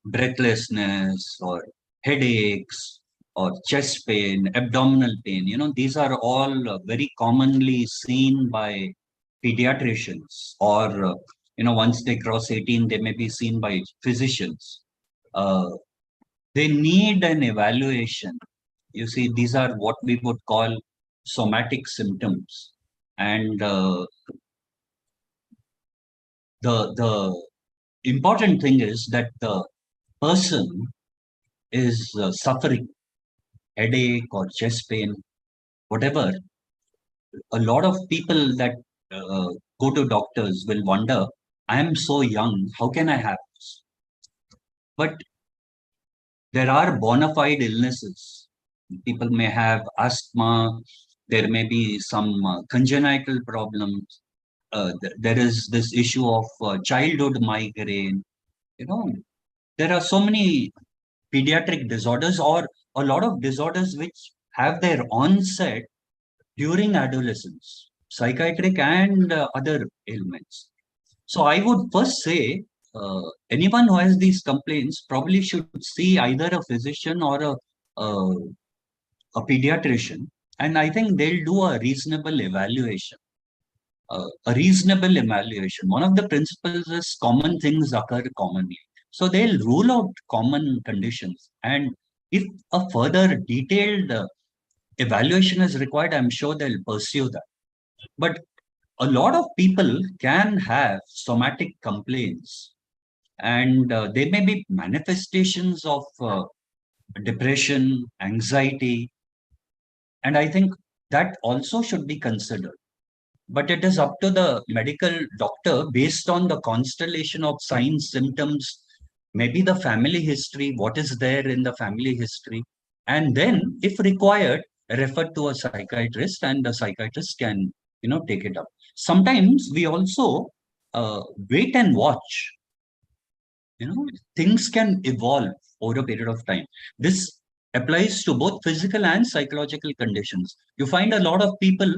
breathlessness or headaches or chest pain, abdominal pain, these are all very commonly seen by pediatricians, or, once they cross 18, they may be seen by physicians. They need an evaluation. You see, these are what we would call somatic symptoms. And the important thing is that the person is suffering headache or chest pain, whatever. A lot of people that go to doctors will wonder, I am so young, how can I have this? But there are bona fide illnesses. People may have asthma, there may be some congenital problems. There is this issue of childhood migraine. There are so many pediatric disorders, or a lot of disorders which have their onset during adolescence, psychiatric and other ailments. So I would first say anyone who has these complaints probably should see either a physician or a pediatrician, and I think they'll do a reasonable evaluation. A reasonable evaluation. One of the principles is common things occur commonly. So they'll rule out common conditions, and if a further detailed evaluation is required, I'm sure they'll pursue that. But a lot of people can have somatic complaints, and they may be manifestations of depression, anxiety, and I think that also should be considered. But it is up to the medical doctor, based on the constellation of signs, symptoms, maybe the family history, what is there in the family history, and then, if required, refer to a psychiatrist, and the psychiatrist can, take it up. Sometimes we also wait and watch. Things can evolve over a period of time. This applies to both physical and psychological conditions. You find a lot of people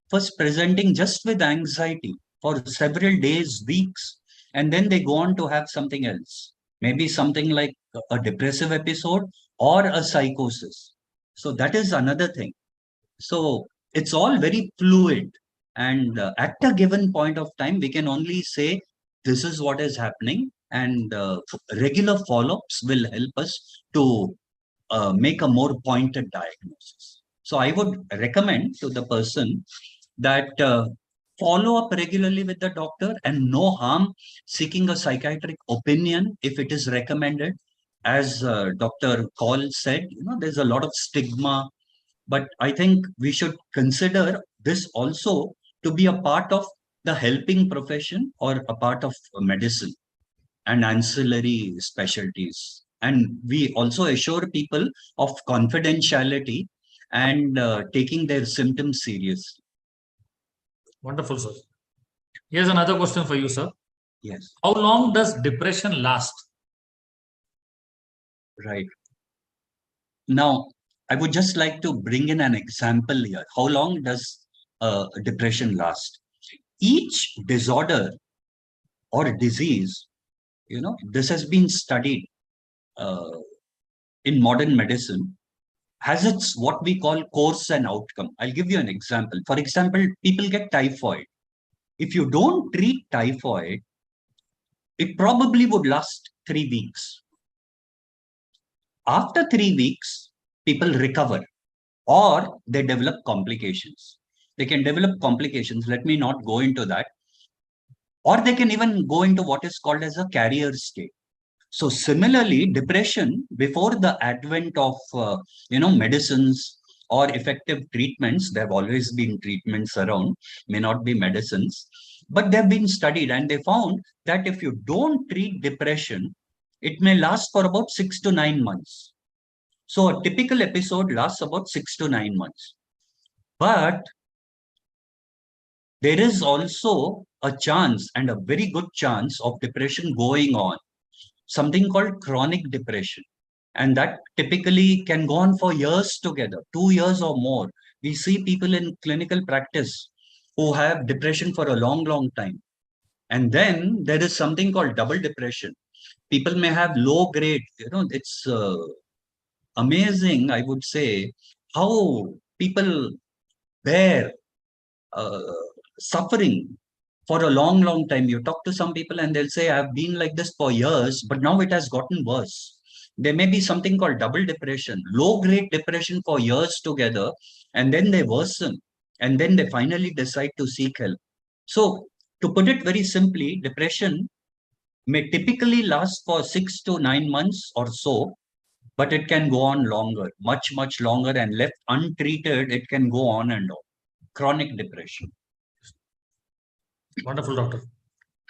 first presenting just with anxiety for several days, weeks, and then they go on to have something else. Maybe something like a depressive episode or a psychosis. So that is another thing. So it's all very fluid. And at a given point of time, we can only say this is what is happening, and regular follow-ups will help us to make a more pointed diagnosis. So I would recommend to the person that follow up regularly with the doctor, and no harm seeking a psychiatric opinion if it is recommended. As Dr. Kaul said, there's a lot of stigma, but I think we should consider this also to be a part of the helping profession, or a part of medicine and ancillary specialties. And we also assure people of confidentiality and taking their symptoms seriously. Wonderful, sir. Here's another question for you, sir. Yes. How long does depression last? Right. Now, I would just like to bring in an example here. How long does depression last? Each disorder or disease, this has been studied in modern medicine, has its what we call course and outcome. I'll give you an example. For example, people get typhoid. If you don't treat typhoid, it probably would last 3 weeks. After 3 weeks, people recover, or they develop complications. They can develop complications. Let me not go into that. Or they can even go into what is called as a carrier state. So similarly, depression, before the advent of medicines or effective treatments, there have always been treatments around, may not be medicines, but they've been studied, and they found that if you don't treat depression, it may last for about 6 to 9 months. So a typical episode lasts about 6 to 9 months. But there is also a chance, and a very good chance, of depression going on something called chronic depression. And that typically can go on for years together, 2 years or more. We see people in clinical practice who have depression for a long, long time. And then there is something called double depression. People may have low grade, it's amazing, I would say, how people bear suffering for a long, long time. You talk to some people and they'll say, I've been like this for years, but now it has gotten worse. There may be something called double depression, low grade depression for years together, and then they worsen, and then they finally decide to seek help. So, to put it very simply, depression may typically last for 6 to 9 months or so, but it can go on longer, much, much longer, and left untreated, it can go on and on. Chronic depression. Wonderful, Doctor.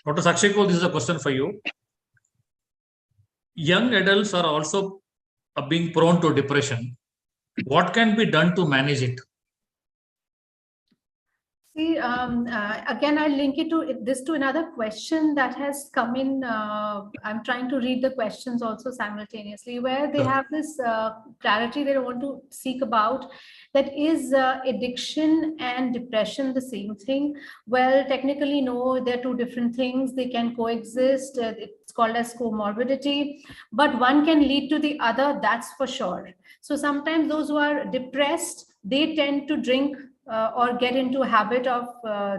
Dr. Sakshiko, this is a question for you. Young adults are also being prone to depression. What can be done to manage it? See, again, I'll link it to this to another question that has come in. I'm trying to read the questions also simultaneously, where they have this clarity they want to seek about. That is addiction and depression the same thing? Well, technically, no, they're two different things. They can coexist. It's called as comorbidity, but one can lead to the other, that's for sure. So sometimes those who are depressed, they tend to drink or get into a habit of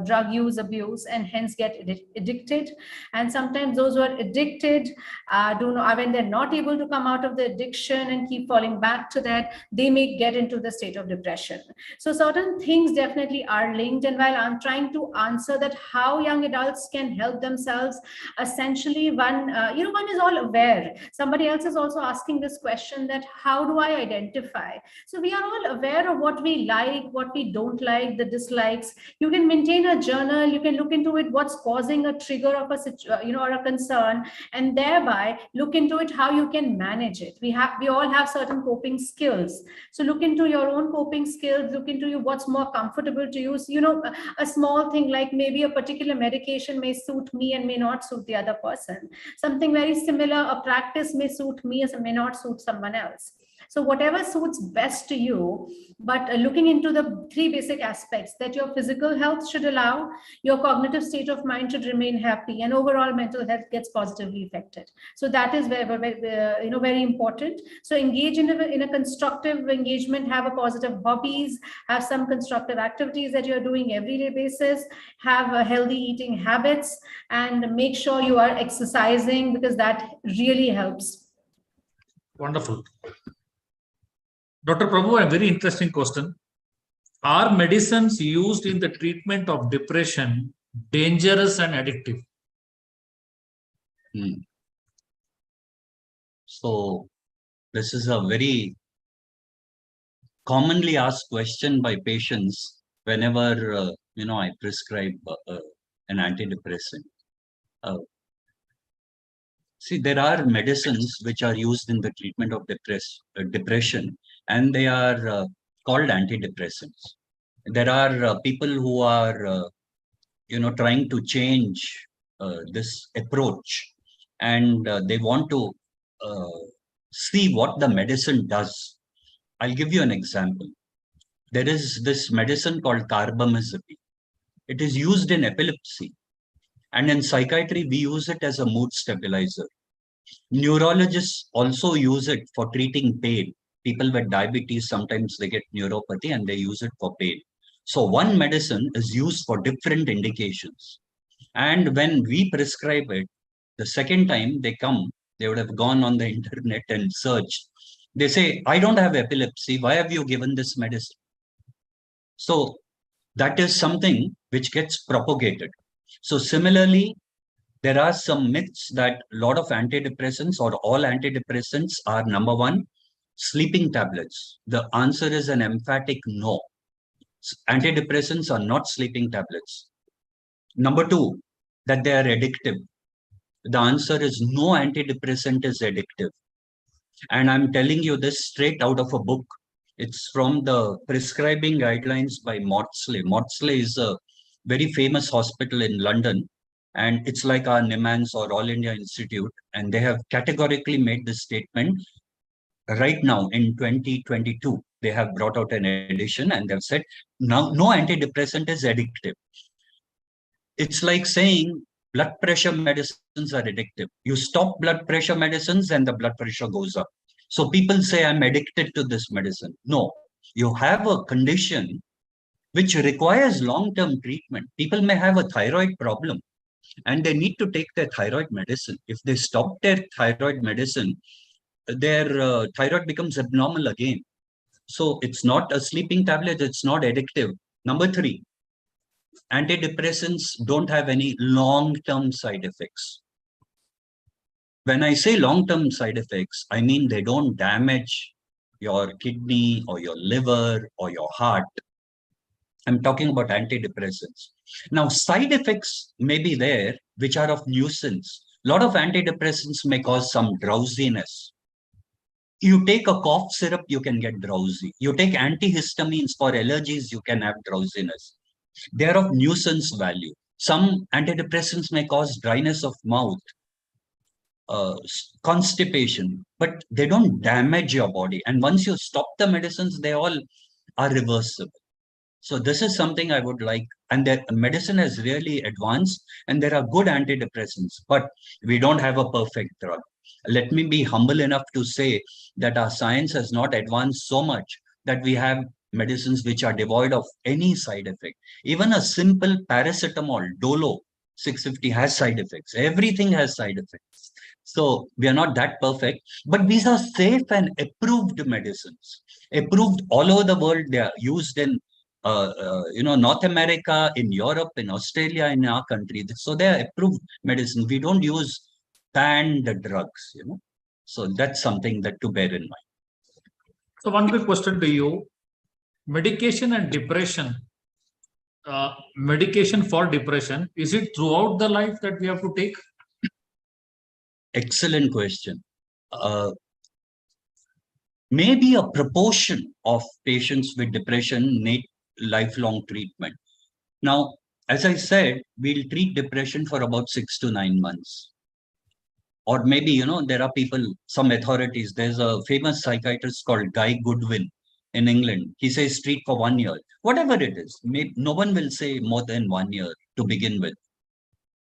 drug use, abuse, and hence get addicted. And sometimes those who are addicted, when they're not able to come out of the addiction and keep falling back to that, they may get into the state of depression. So certain things definitely are linked. And while I'm trying to answer that how young adults can help themselves, essentially one is all aware. Somebody else is also asking this question, that how do I identify? So we are all aware of what we like, what we don't like, the dislikes. You can maintain a journal, you can look into it, what's causing a trigger of a or a concern, and thereby look into it how you can manage it. We all have certain coping skills. So look into your own coping skills, look into what's more comfortable to use. A small thing like maybe a particular medication may suit me and may not suit the other person. Something very similar, a practice may suit me as it may not suit someone else. So whatever suits best to you, but looking into the three basic aspects, that your physical health should allow, your cognitive state of mind should remain happy, and overall mental health gets positively affected. So that is very important. So engage in a constructive engagement, have a positive hobbies, have some constructive activities that you're doing everyday basis, have a healthy eating habits, and make sure you are exercising, because that really helps. Wonderful. Dr. Prabhu, a very interesting question. Are medicines used in the treatment of depression dangerous and addictive? So this is a very commonly asked question by patients whenever I prescribe an antidepressant. See, there are medicines which are used in the treatment of depression, and they are called antidepressants. There are people who are, trying to change this approach, and they want to see what the medicine does. I'll give you an example. There is this medicine called carbamazepine. It is used in epilepsy. And in psychiatry, we use it as a mood stabilizer. Neurologists also use it for treating pain. People with diabetes, sometimes they get neuropathy and they use it for pain. So one medicine is used for different indications. And when we prescribe it, the second time they come, they would have gone on the internet and searched. They say, I don't have epilepsy. Why have you given this medicine? So that is something which gets propagated. So similarly, there are some myths that a lot of antidepressants or all antidepressants are, number one, sleeping tablets. The answer is an emphatic no. Antidepressants are not sleeping tablets. Number two, that they are addictive. The answer is no antidepressant is addictive. And I'm telling you this straight out of a book. It's from the prescribing guidelines by Maudsley. Maudsley is a very famous hospital in London. And it's like our NIMANS or All India Institute, and they have categorically made this statement. Right now in 2022, they have brought out an edition and they've said, now no antidepressant is addictive. It's like saying blood pressure medicines are addictive. You stop blood pressure medicines and the blood pressure goes up. So people say, I'm addicted to this medicine. No, you have a condition which requires long-term treatment. People may have a thyroid problem and they need to take their thyroid medicine. If they stop their thyroid medicine, their thyroid becomes abnormal again. So it's not a sleeping tablet, it's not addictive. Number 3, antidepressants don't have any long-term side effects. When I say long-term side effects, I mean they don't damage your kidney or your liver or your heart. I'm talking about antidepressants. Now, side effects may be there, which are of nuisance. A lot of antidepressants may cause some drowsiness. You take a cough syrup, you can get drowsy. You take antihistamines for allergies, you can have drowsiness. They're of nuisance value. Some antidepressants may cause dryness of mouth, constipation, but they don't damage your body. And once you stop the medicines, they all are reversible. So this is something I would like, and that medicine has really advanced and there are good antidepressants, but we don't have a perfect drug. Let me be humble enough to say that our science has not advanced so much that we have medicines which are devoid of any side effect. Even a simple paracetamol, Dolo 650 has side effects. Everything has side effects. So we are not that perfect, but these are safe and approved medicines. Approved all over the world. They are used in North America, in Europe, in Australia, in our country. So they are approved medicine. We don't use banned drugs, So that's something that to bear in mind. So one quick question to you. Medication and depression. Medication for depression, is it throughout the life that we have to take? Excellent question. Maybe a proportion of patients with depression need lifelong treatment. Now, as I said, we'll treat depression for about 6 to 9 months. Or maybe, there are people, some authorities, there's a famous psychiatrist called Guy Goodwin in England. He says treat for 1 year, whatever it is. No one will say more than 1 year to begin with.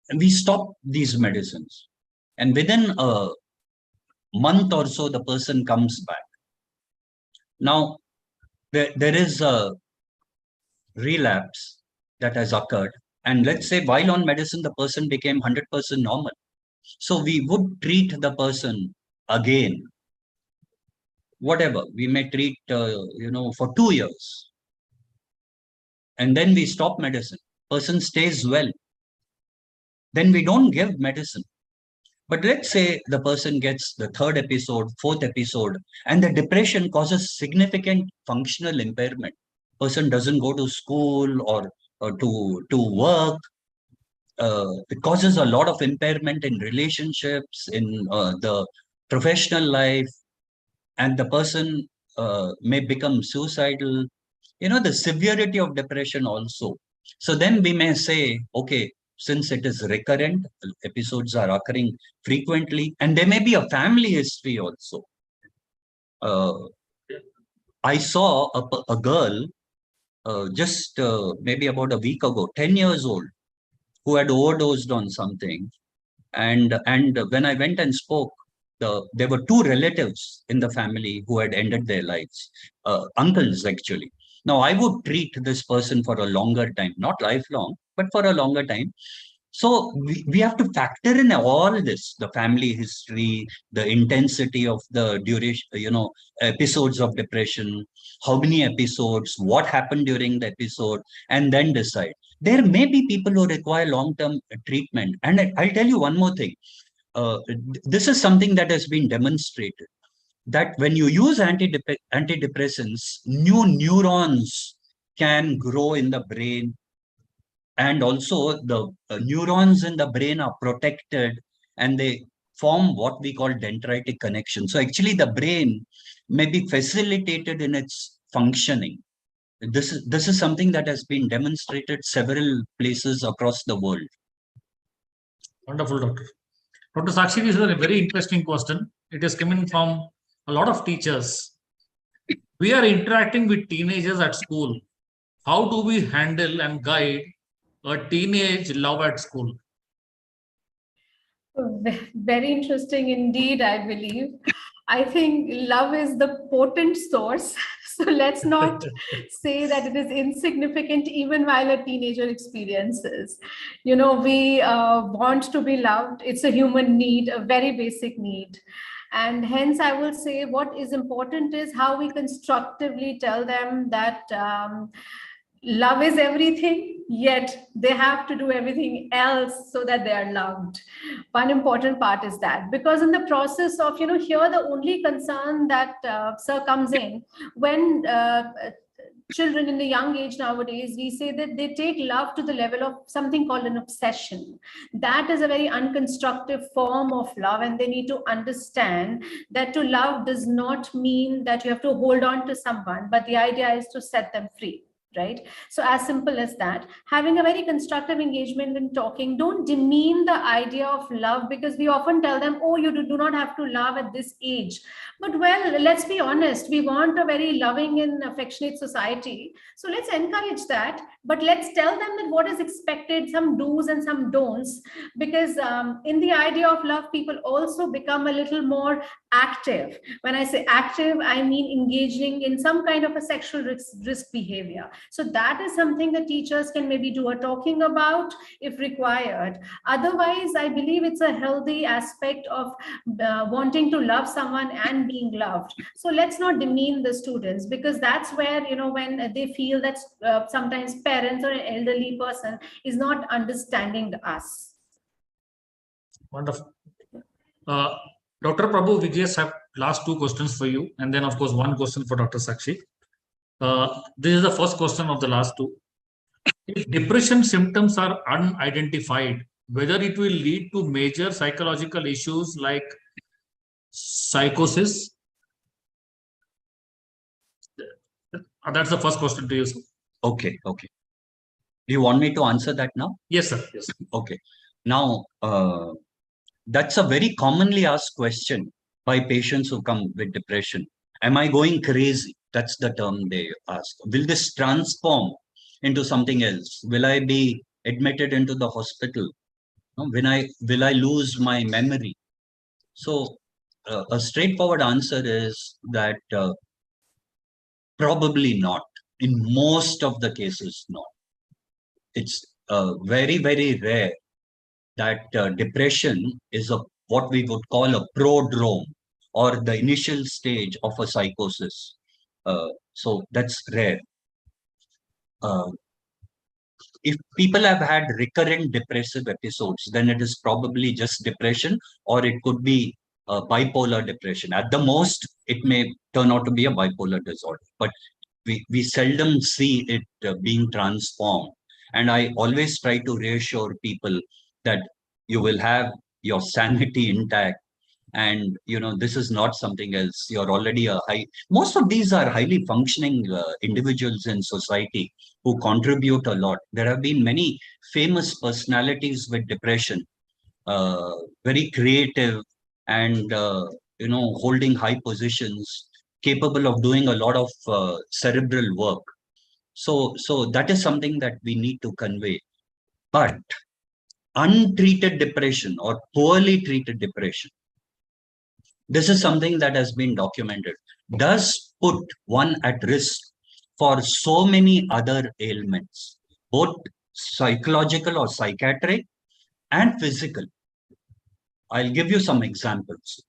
And we stop these medicines. And within a month or so, the person comes back. Now, there is a relapse that has occurred. And let's say while on medicine, the person became 100% normal. So we would treat the person again. Whatever, we may treat, for 2 years. And then we stop medicine. Person stays well. Then we don't give medicine. But let's say the person gets the 3rd episode, 4th episode, and the depression causes significant functional impairment. Person doesn't go to school or to work. It causes a lot of impairment in relationships, in the professional life, and the person may become suicidal. The severity of depression also. So then we may say, okay, since it is recurrent, episodes are occurring frequently, and there may be a family history also. I saw a girl just maybe about a week ago, 10 years old, who had overdosed on something. And when I went and spoke, there were 2 relatives in the family who had ended their lives, uncles actually. Now, I would treat this person for a longer time, not lifelong, but for a longer time. So we have to factor in all this, the family history, the intensity of the duration, episodes of depression, how many episodes, what happened during the episode, and then decide. There may be people who require long-term treatment. And I'll tell you one more thing. This is something that has been demonstrated, that when you use antidepressants, new neurons can grow in the brain. And also the neurons in the brain are protected and they form what we call dendritic connection. So actually the brain may be facilitated in its functioning. This is something that has been demonstrated several places across the world. Wonderful, Doctor. Dr. Sakshi, this is a very interesting question. It is coming from a lot of teachers. We are interacting with teenagers at school. How do we handle and guide a teenage love at school? Very interesting indeed, I believe. I think love is the potent source. So let's not say that it is insignificant even while a teenager experiences. You know, we want to be loved. It's a human need, a very basic need. And hence, I will say what is important is how we constructively tell them that love is everything, yet they have to do everything else so that they are loved. One important part is that, because in the process of, you know, here the only concern that sir comes in when children in the young age nowadays, we say that they take love to the level of something called an obsession. That is a very unconstructive form of love, and they need to understand that to love does not mean that you have to hold on to someone, but the idea is to set them free. Right? So as simple as that, having a very constructive engagement in talking, don't demean the idea of love, because we often tell them, oh, you do not have to love at this age. But well, let's be honest, we want a very loving and affectionate society. So let's encourage that, but let's tell them that what is expected, some do's and some don'ts, because in the idea of love, people also become a little more active. When I say active, I mean engaging in some kind of a sexual risk behavior. So that is something that teachers can maybe do a talking about if required. Otherwise, I believe it's a healthy aspect of wanting to love someone and being loved. So let's not demean the students, because that's where, you know, when they feel that sometimes parents or an elderly person is not understanding us. Wonderful. Dr. Prabhu, we just have last two questions for you, and then of course one question for Dr. Sakshi. This is the first question of the last two. If depression symptoms are unidentified, whether it will lead to major psychological issues like psychosis? That's the first question to you, sir. Okay. Do you want me to answer that now? Yes, sir. Yes. Okay. Now, that's a very commonly asked question by patients who come with depression. Am I going crazy? That's the term they ask. Will this transform into something else? Will I be admitted into the hospital? Will I lose my memory? So a straightforward answer is that probably not. In most of the cases, not. It's very, very rare that depression is what we would call a prodrome, or the initial stage of a psychosis. So that's rare. If people have had recurrent depressive episodes, then it is probably just depression, or it could be bipolar depression. At the most, it may turn out to be a bipolar disorder, but we seldom see it being transformed. And I always try to reassure people that you will have your sanity intact. And, you know, this is not something else. You're already most of these are highly functioning individuals in society who contribute a lot. There have been many famous personalities with depression, very creative and, you know, holding high positions, capable of doing a lot of cerebral work. So that is something that we need to convey. But untreated depression or poorly treated depression, this is something that has been documented, does put one at risk for so many other ailments, both psychological or psychiatric and physical. I'll give you some examples.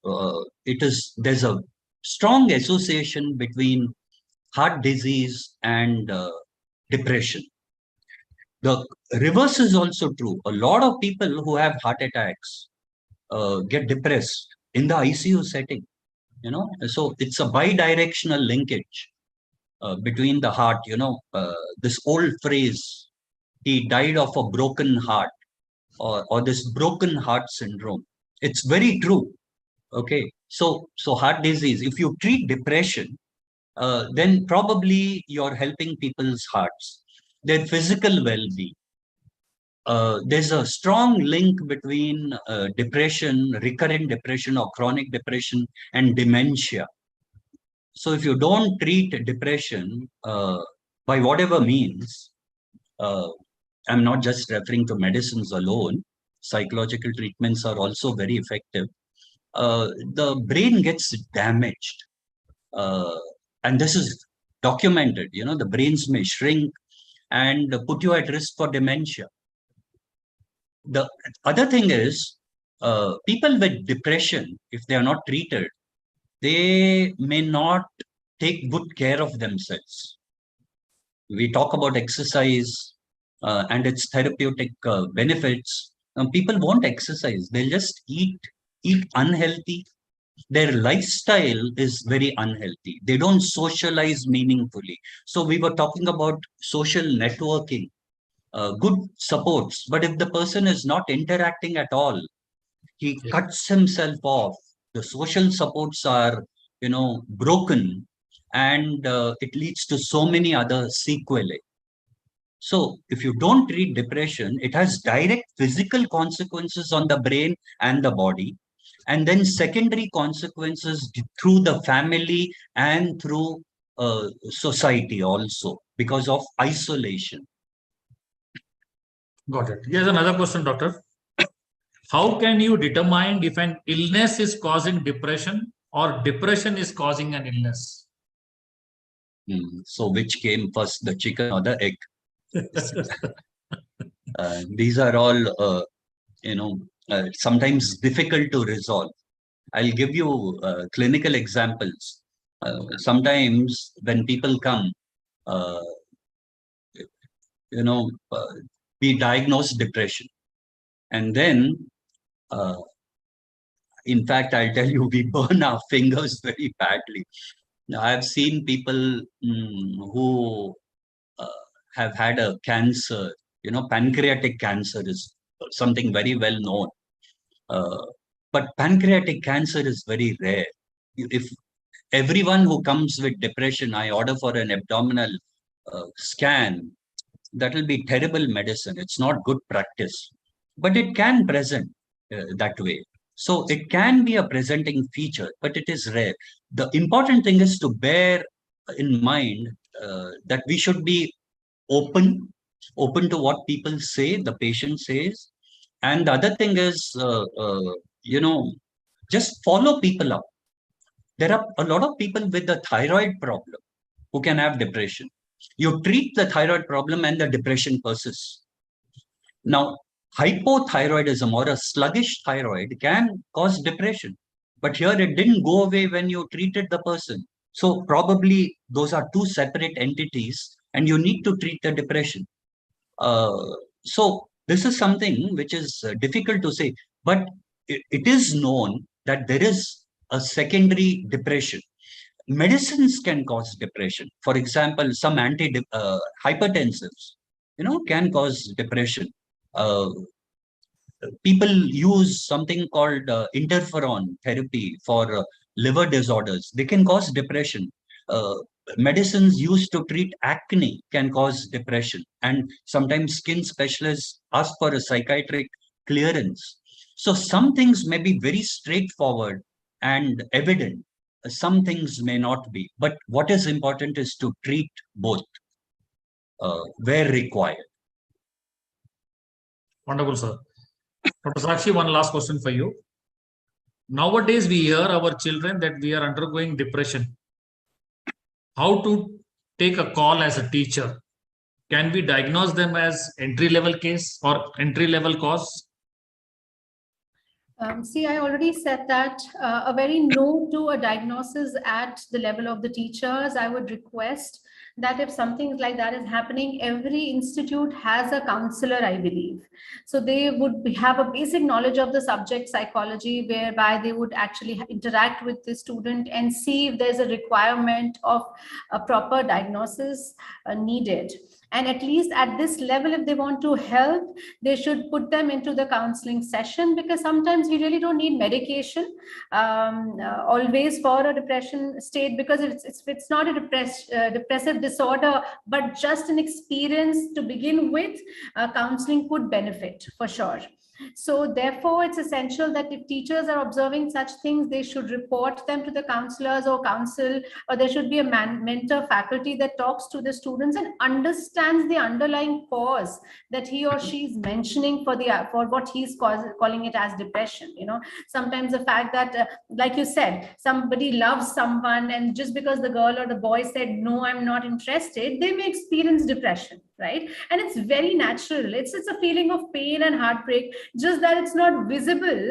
There's a strong association between heart disease and depression. The reverse is also true. A lot of people who have heart attacks get depressed in the ICU setting, you know. So it's a bi-directional linkage between the heart, you know. This old phrase, he died of a broken heart, or this broken heart syndrome. It's very true. Okay, so heart disease, if you treat depression, then probably you're helping people's hearts, their physical well-being. there's a strong link between depression, recurrent depression or chronic depression, and dementia. So if you don't treat depression by whatever means, I'm not just referring to medicines alone, psychological treatments are also very effective. The brain gets damaged. And this is documented, the brains may shrink and put you at risk for dementia. The other thing is, people with depression, if they are not treated, they may not take good care of themselves. We talk about exercise and its therapeutic benefits. People won't exercise. They'll just eat unhealthy. Their lifestyle is very unhealthy. They don't socialize meaningfully. So we were talking about social networking, good supports. But if the person is not interacting at all, he cuts himself off. The social supports are, broken, and it leads to so many other sequelae. So if you don't treat depression, it has direct physical consequences on the brain and the body, and then secondary consequences through the family and through society also, because of isolation. Got it. Here's another question, doctor. How can you determine if an illness is causing depression or depression is causing an illness? So which came first, the chicken or the egg? These are all, sometimes difficult to resolve. I'll give you clinical examples. Sometimes when people come, we diagnose depression. And then, in fact, I'll tell you, we burn our fingers very badly. Now, I've seen people who have had a cancer, pancreatic cancer is something very well known. But pancreatic cancer is very rare. If everyone who comes with depression, I order for an abdominal scan, that will be terrible medicine. It's not good practice, but it can present that way. So it can be a presenting feature, but it is rare. The important thing is to bear in mind that we should be open to what people say, the patient says. And the other thing is, just follow people up. There are a lot of people with the thyroid problem who can have depression. You treat the thyroid problem and the depression persists. Now, hypothyroidism or a sluggish thyroid can cause depression, but here it didn't go away when you treated the person. So probably those are two separate entities and you need to treat the depression. So this is something which is difficult to say, but it is known that there is a secondary depression. Medicines can cause depression. For example, some hypertensives, can cause depression. People use something called interferon therapy for liver disorders. They can cause depression. Medicines used to treat acne can cause depression. And sometimes skin specialists ask for a psychiatric clearance. So some things may be very straightforward and evident. Some things may not be. But what is important is to treat both where required. Wonderful, sir. Dr. Sakshi, one last question for you. Nowadays, we hear our children that we are undergoing depression. How to take a call as a teacher? Can we diagnose them as entry-level case or entry-level cause? See, I already said that a very no to a diagnosis at the level of the teachers. I would request that if something like that is happening, every institute has a counselor, I believe. So they would have a basic knowledge of the subject psychology, whereby they would actually interact with the student and see if there's a requirement of a proper diagnosis needed. And at least at this level, if they want to help, they should put them into the counseling session, because sometimes we really don't need medication always for a depression state, because it's not a depressive disorder, but just an experience to begin with, counseling could benefit for sure. So therefore, it's essential that if teachers are observing such things, they should report them to the counselors or council, or there should be a mentor faculty that talks to the students and understands the underlying cause that he or she is mentioning for what he's calling it as depression. Sometimes the fact that, like you said, somebody loves someone, and just because the girl or the boy said, no, I'm not interested, they may experience depression, right? And it's very natural. It's a feeling of pain and heartbreak, just that it's not visible.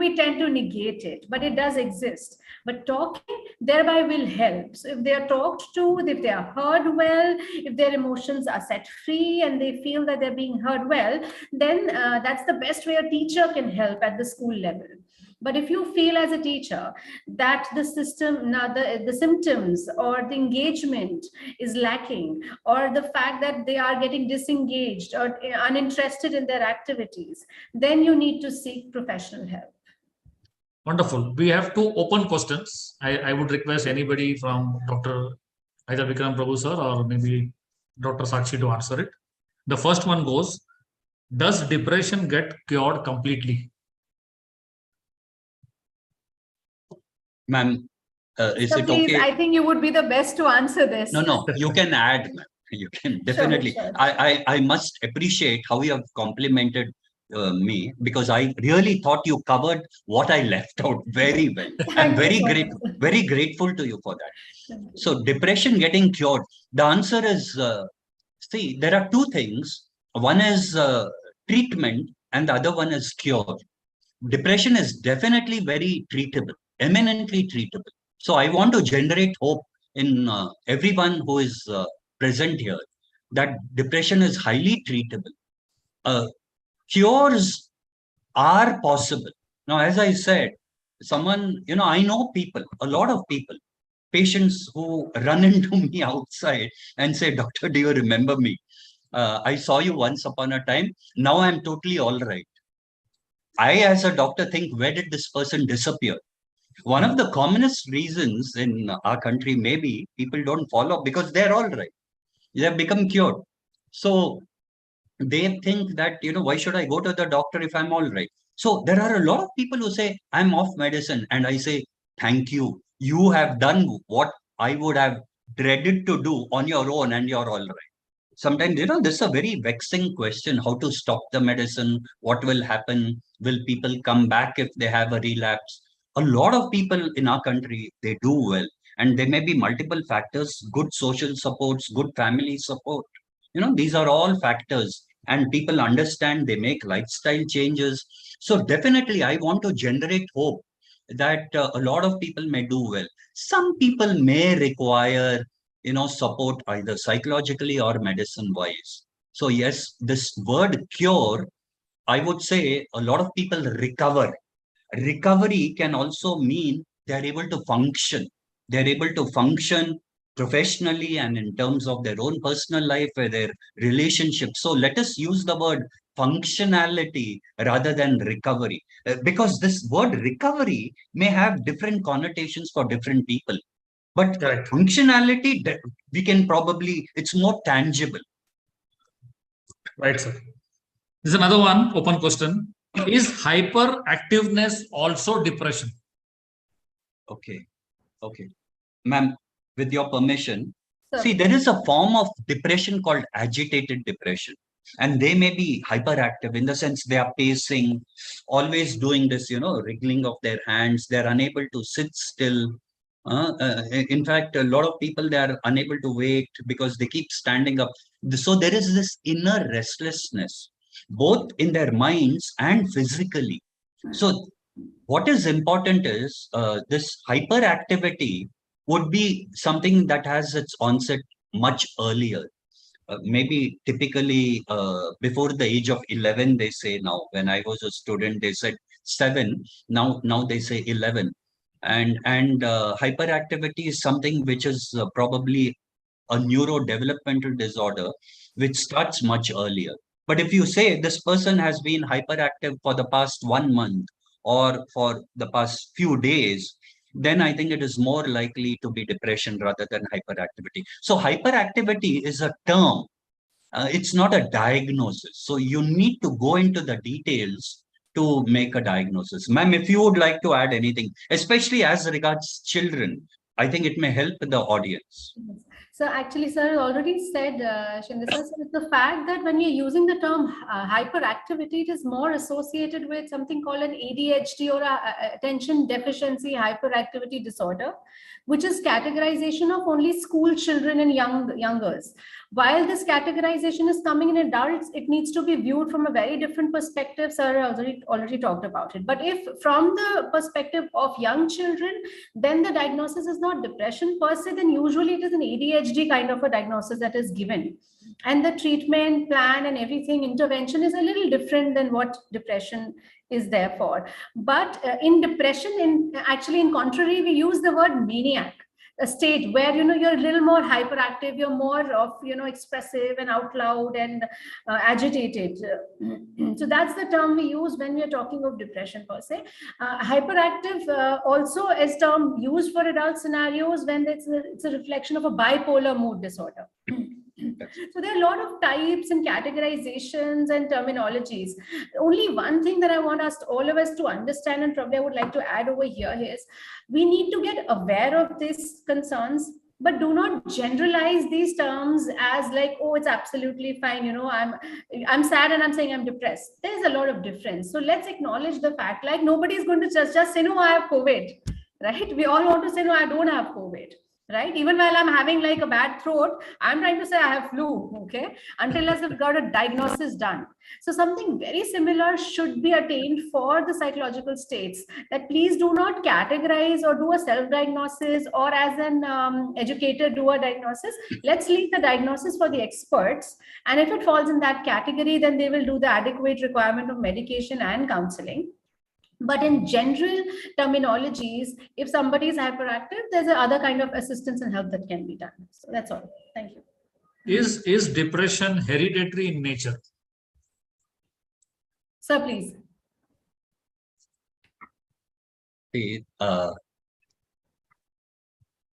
We tend to negate it, but it does exist. But talking thereby will help. So if they are talked to, if they are heard well, if their emotions are set free and they feel that they're being heard well, then that's the best way a teacher can help at the school level. But if you feel as a teacher that the system, the symptoms or the engagement is lacking, or the fact that they are getting disengaged or uninterested in their activities, then you need to seek professional help. Wonderful. We have 2 open questions. I would request anybody from Dr. either Vikram Prabhu sir or maybe Dr. Sakshi to answer it. The first one goes, does depression get cured completely? Ma'am, is So it please, okay? I think you would be the best to answer this. No, you can add, ma'am. You can definitely. Sure. I must appreciate how you have complimented me, because I really thought you covered what I left out very well. I'm very grateful to you for that. So depression getting cured. The answer is, see, there are 2 things. One is treatment and the other one is cure. Depression is definitely very treatable, eminently treatable. So I want to generate hope in everyone who is present here, that depression is highly treatable. Cures are possible. Now, as I said, I know people, a lot of people, patients who run into me outside and say, doctor, do you remember me? I saw you once upon a time. Now I'm totally all right. I, as a doctor, think, where did this person disappear? One of the commonest reasons in our country, maybe people don't follow because they're all right. They have become cured. So they think that, why should I go to the doctor if I'm all right? So there are a lot of people who say, I'm off medicine. And I say, thank you. You have done what I would have dreaded to do on your own, and you're all right. Sometimes, this is a very vexing question, how to stop the medicine, what will happen, will people come back if they have a relapse? A lot of people in our country, they do well. And there may be multiple factors, good social supports, good family support. These are all factors, and people understand, they make lifestyle changes. So definitely, I want to generate hope that a lot of people may do well. Some people may require support either psychologically or medicine wise. So yes, this word cure, I would say a lot of people recover. Recovery can also mean they're able to function. They're able to function professionally and in terms of their own personal life or their relationships. So let us use the word functionality rather than recovery, because this word recovery may have different connotations for different people. But functionality, we can probably, it's more tangible. Right, sir. This is another one, open question. Is hyperactiveness also depression? Okay. Ma'am, with your permission, see, there is a form of depression called agitated depression. And they may be hyperactive in the sense they are pacing, always doing this, wriggling of their hands. They're unable to sit still. In fact, a lot of people, they are unable to wait because they keep standing up. So there is this inner restlessness, both in their minds and physically. So what is important is this hyperactivity would be something that has its onset much earlier. Maybe typically before the age of 11, they say now. When I was a student, they said 7. Now they say 11. And hyperactivity is something which is probably a neurodevelopmental disorder, which starts much earlier. But if you say this person has been hyperactive for the past 1 month or for the past few days, then I think it is more likely to be depression rather than hyperactivity. So hyperactivity is a term. It's not a diagnosis. So you need to go into the details to make a diagnosis. Ma'am, if you would like to add anything, especially as regards children, I think it may help the audience. So actually, sir already said, Shinde sir, so it's the fact that when you're using the term hyperactivity, it is more associated with something called an ADHD or attention deficiency hyperactivity disorder, which is categorization of only school children and youngers. While this categorization is coming in adults, it needs to be viewed from a very different perspective. Sir already talked about it. But if from the perspective of young children, then the diagnosis is not depression per se, then usually it is an ADHD kind of a diagnosis that is given. And the treatment plan and everything, intervention is a little different than what depression is there for. But in depression, actually in contrary, we use the word maniac, a state where you're a little more hyperactive, you're more of expressive and out loud and agitated. So that's the term we use when we're talking of depression per se. Hyperactive also is term used for adult scenarios when it's a reflection of a bipolar mood disorder. So there are a lot of types and categorizations and terminologies. Only one thing that I want all of us to understand, and probably I would like to add over here, is we need to get aware of these concerns, but do not generalize these terms as like, oh, it's absolutely fine. I'm sad and I'm saying I'm depressed. There's a lot of difference. So let's acknowledge the fact, like nobody is going to just say, no, I have COVID, right? We all want to say, no, I don't have COVID. Right? Even while I'm having like a bad throat, I'm trying to say I have flu, okay? Until I've got a diagnosis done. So something very similar should be attained for the psychological states, that please do not categorize or do a self-diagnosis, or as an educator do a diagnosis. Let's leave the diagnosis for the experts. And if it falls in that category, then they will do the adequate requirement of medication and counseling. But in general terminologies, if somebody is hyperactive, there's another kind of assistance and help that can be done. So that's all. Thank you. Is depression hereditary in nature? Sir, please.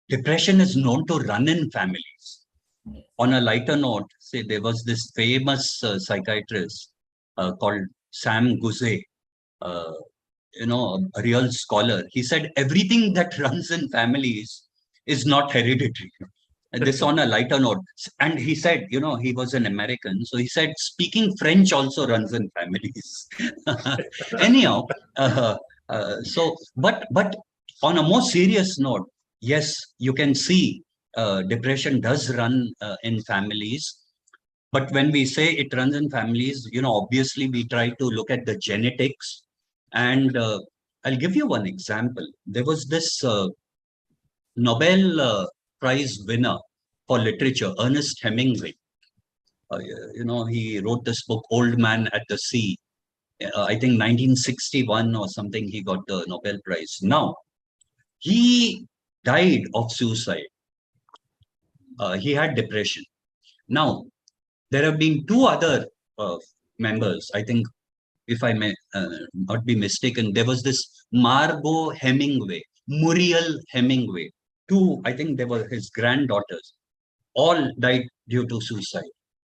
Depression is known to run in families. On a lighter note, say there was this famous psychiatrist called Sam Guzay, a real scholar. He said everything that runs in families is not hereditary. And this on a lighter note. And he said, he was an American. So he said, speaking French also runs in families. Anyhow, but on a more serious note, yes, you can see depression does run in families. But when we say it runs in families, obviously we try to look at the genetics. And I'll give you one example. There was this Nobel Prize winner for literature, Ernest Hemingway. He wrote this book, Old Man at the Sea. I think 1961 or something, he got the Nobel Prize. Now, he died of suicide. He had depression. Now, there have been two other members, I think, if I may not be mistaken, there was this Margot Hemingway, Muriel Hemingway. Two, I think they were his granddaughters, all died due to suicide.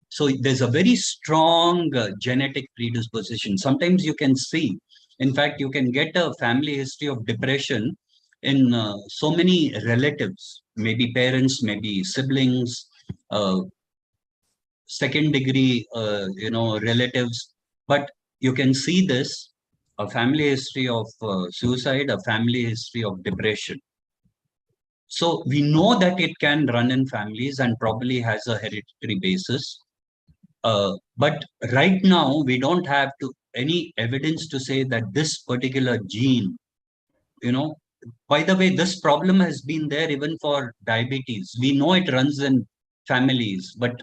So there's a very strong genetic predisposition. Sometimes you can see, in fact, you can get a family history of depression in so many relatives, maybe parents, maybe siblings, second degree, relatives. But you can see this, a family history of suicide, a family history of depression. So we know that it can run in families and probably has a hereditary basis. But right now, we don't have any evidence to say that this particular gene, by the way, this problem has been there even for diabetes. We know it runs in families, but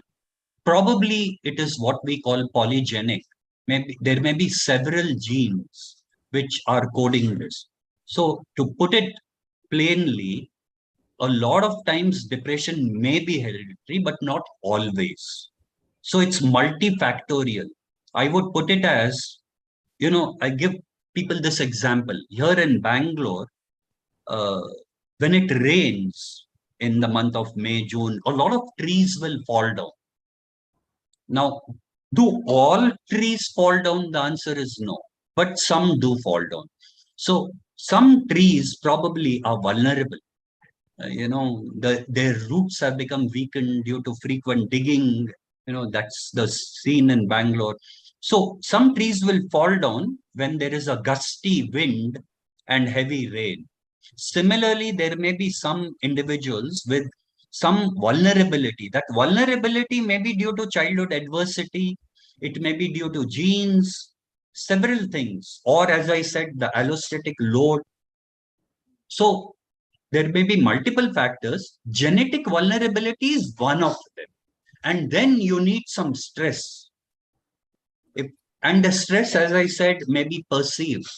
probably it is what we call polygenic. Maybe there may be several genes which are coding this. So to put it plainly, a lot of times depression may be hereditary, but not always. So it's multifactorial. I would put it as, I give people this example. Here in Bangalore, when it rains in the month of May, June, a lot of trees will fall down. Now, do all trees fall down? The answer is no, but some do fall down. So some trees probably are vulnerable. Their roots have become weakened due to frequent digging. That's the scene in Bangalore. So some trees will fall down when there is a gusty wind and heavy rain. Similarly, there may be some individuals with some vulnerability. That vulnerability may be due to childhood adversity. It may be due to genes, several things, or as I said, the allostatic load. So there may be multiple factors. Genetic vulnerability is one of them. And then you need some stress. And the stress, as I said, may be perceived.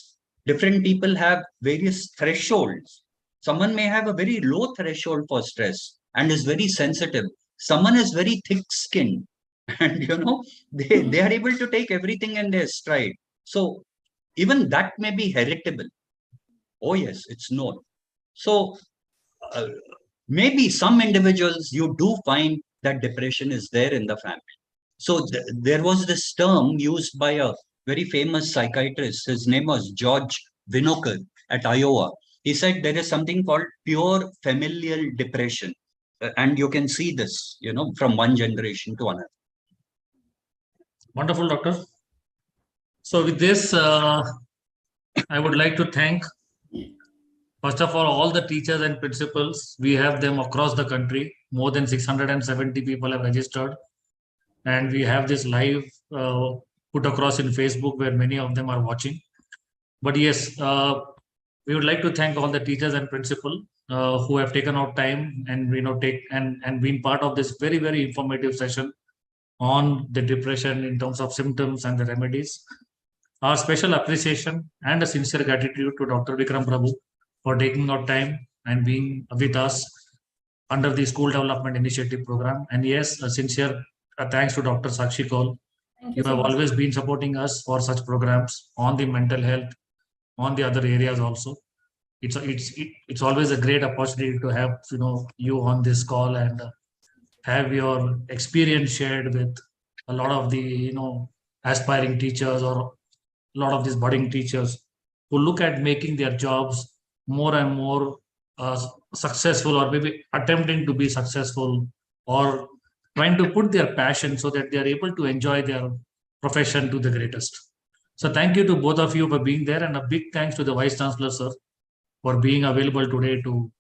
Different people have various thresholds. Someone may have a very low threshold for stress and is very sensitive. Someone is very thick-skinned and, they are able to take everything in their stride. So even that may be heritable. Oh, yes, it's known. So maybe some individuals, you do find that depression is there in the family. So there was this term used by a very famous psychiatrist. His name was George Winokur at Iowa. He said there is something called pure familial depression. And you can see this, from one generation to another. Wonderful, doctor. So with this, I would like to thank, first of all the teachers and principals. We have them across the country. More than 670 people have registered. And we have this live put across in Facebook where many of them are watching. But yes, we would like to thank all the teachers and principal who have taken out time and and been part of this very, very informative session on the depression in terms of symptoms and the remedies. Our special appreciation and a sincere gratitude to Dr. Vikram Prabhu for taking out time and being with us under the School Development Initiative program. And yes, a sincere thanks to Dr. Sakshi Kaul. You have always been supporting us for such programs on the mental health, on the other areas also. It's always a great opportunity to have you on this call and have your experience shared with a lot of the aspiring teachers or a lot of these budding teachers who look at making their jobs more and more successful, or maybe attempting to be successful, or trying to put their passion so that they are able to enjoy their profession to the greatest. So thank you to both of you for being there, and a big thanks to the Vice Chancellor, sir, for being available today to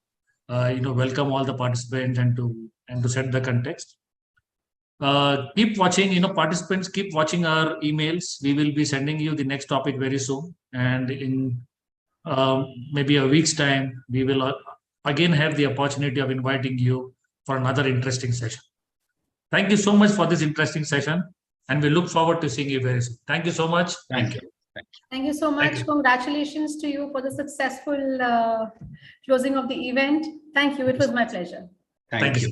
welcome all the participants and to set the context. Keep watching, participants, keep watching our emails. We will be sending you the next topic very soon, and in maybe a week's time, we will again have the opportunity of inviting you for another interesting session. Thank you so much for this interesting session, and we look forward to seeing you very soon. Thank you so much. Thank you. Thank you so much. Congratulations to you for the successful closing of the event. Thank you. It was my pleasure. Thank you.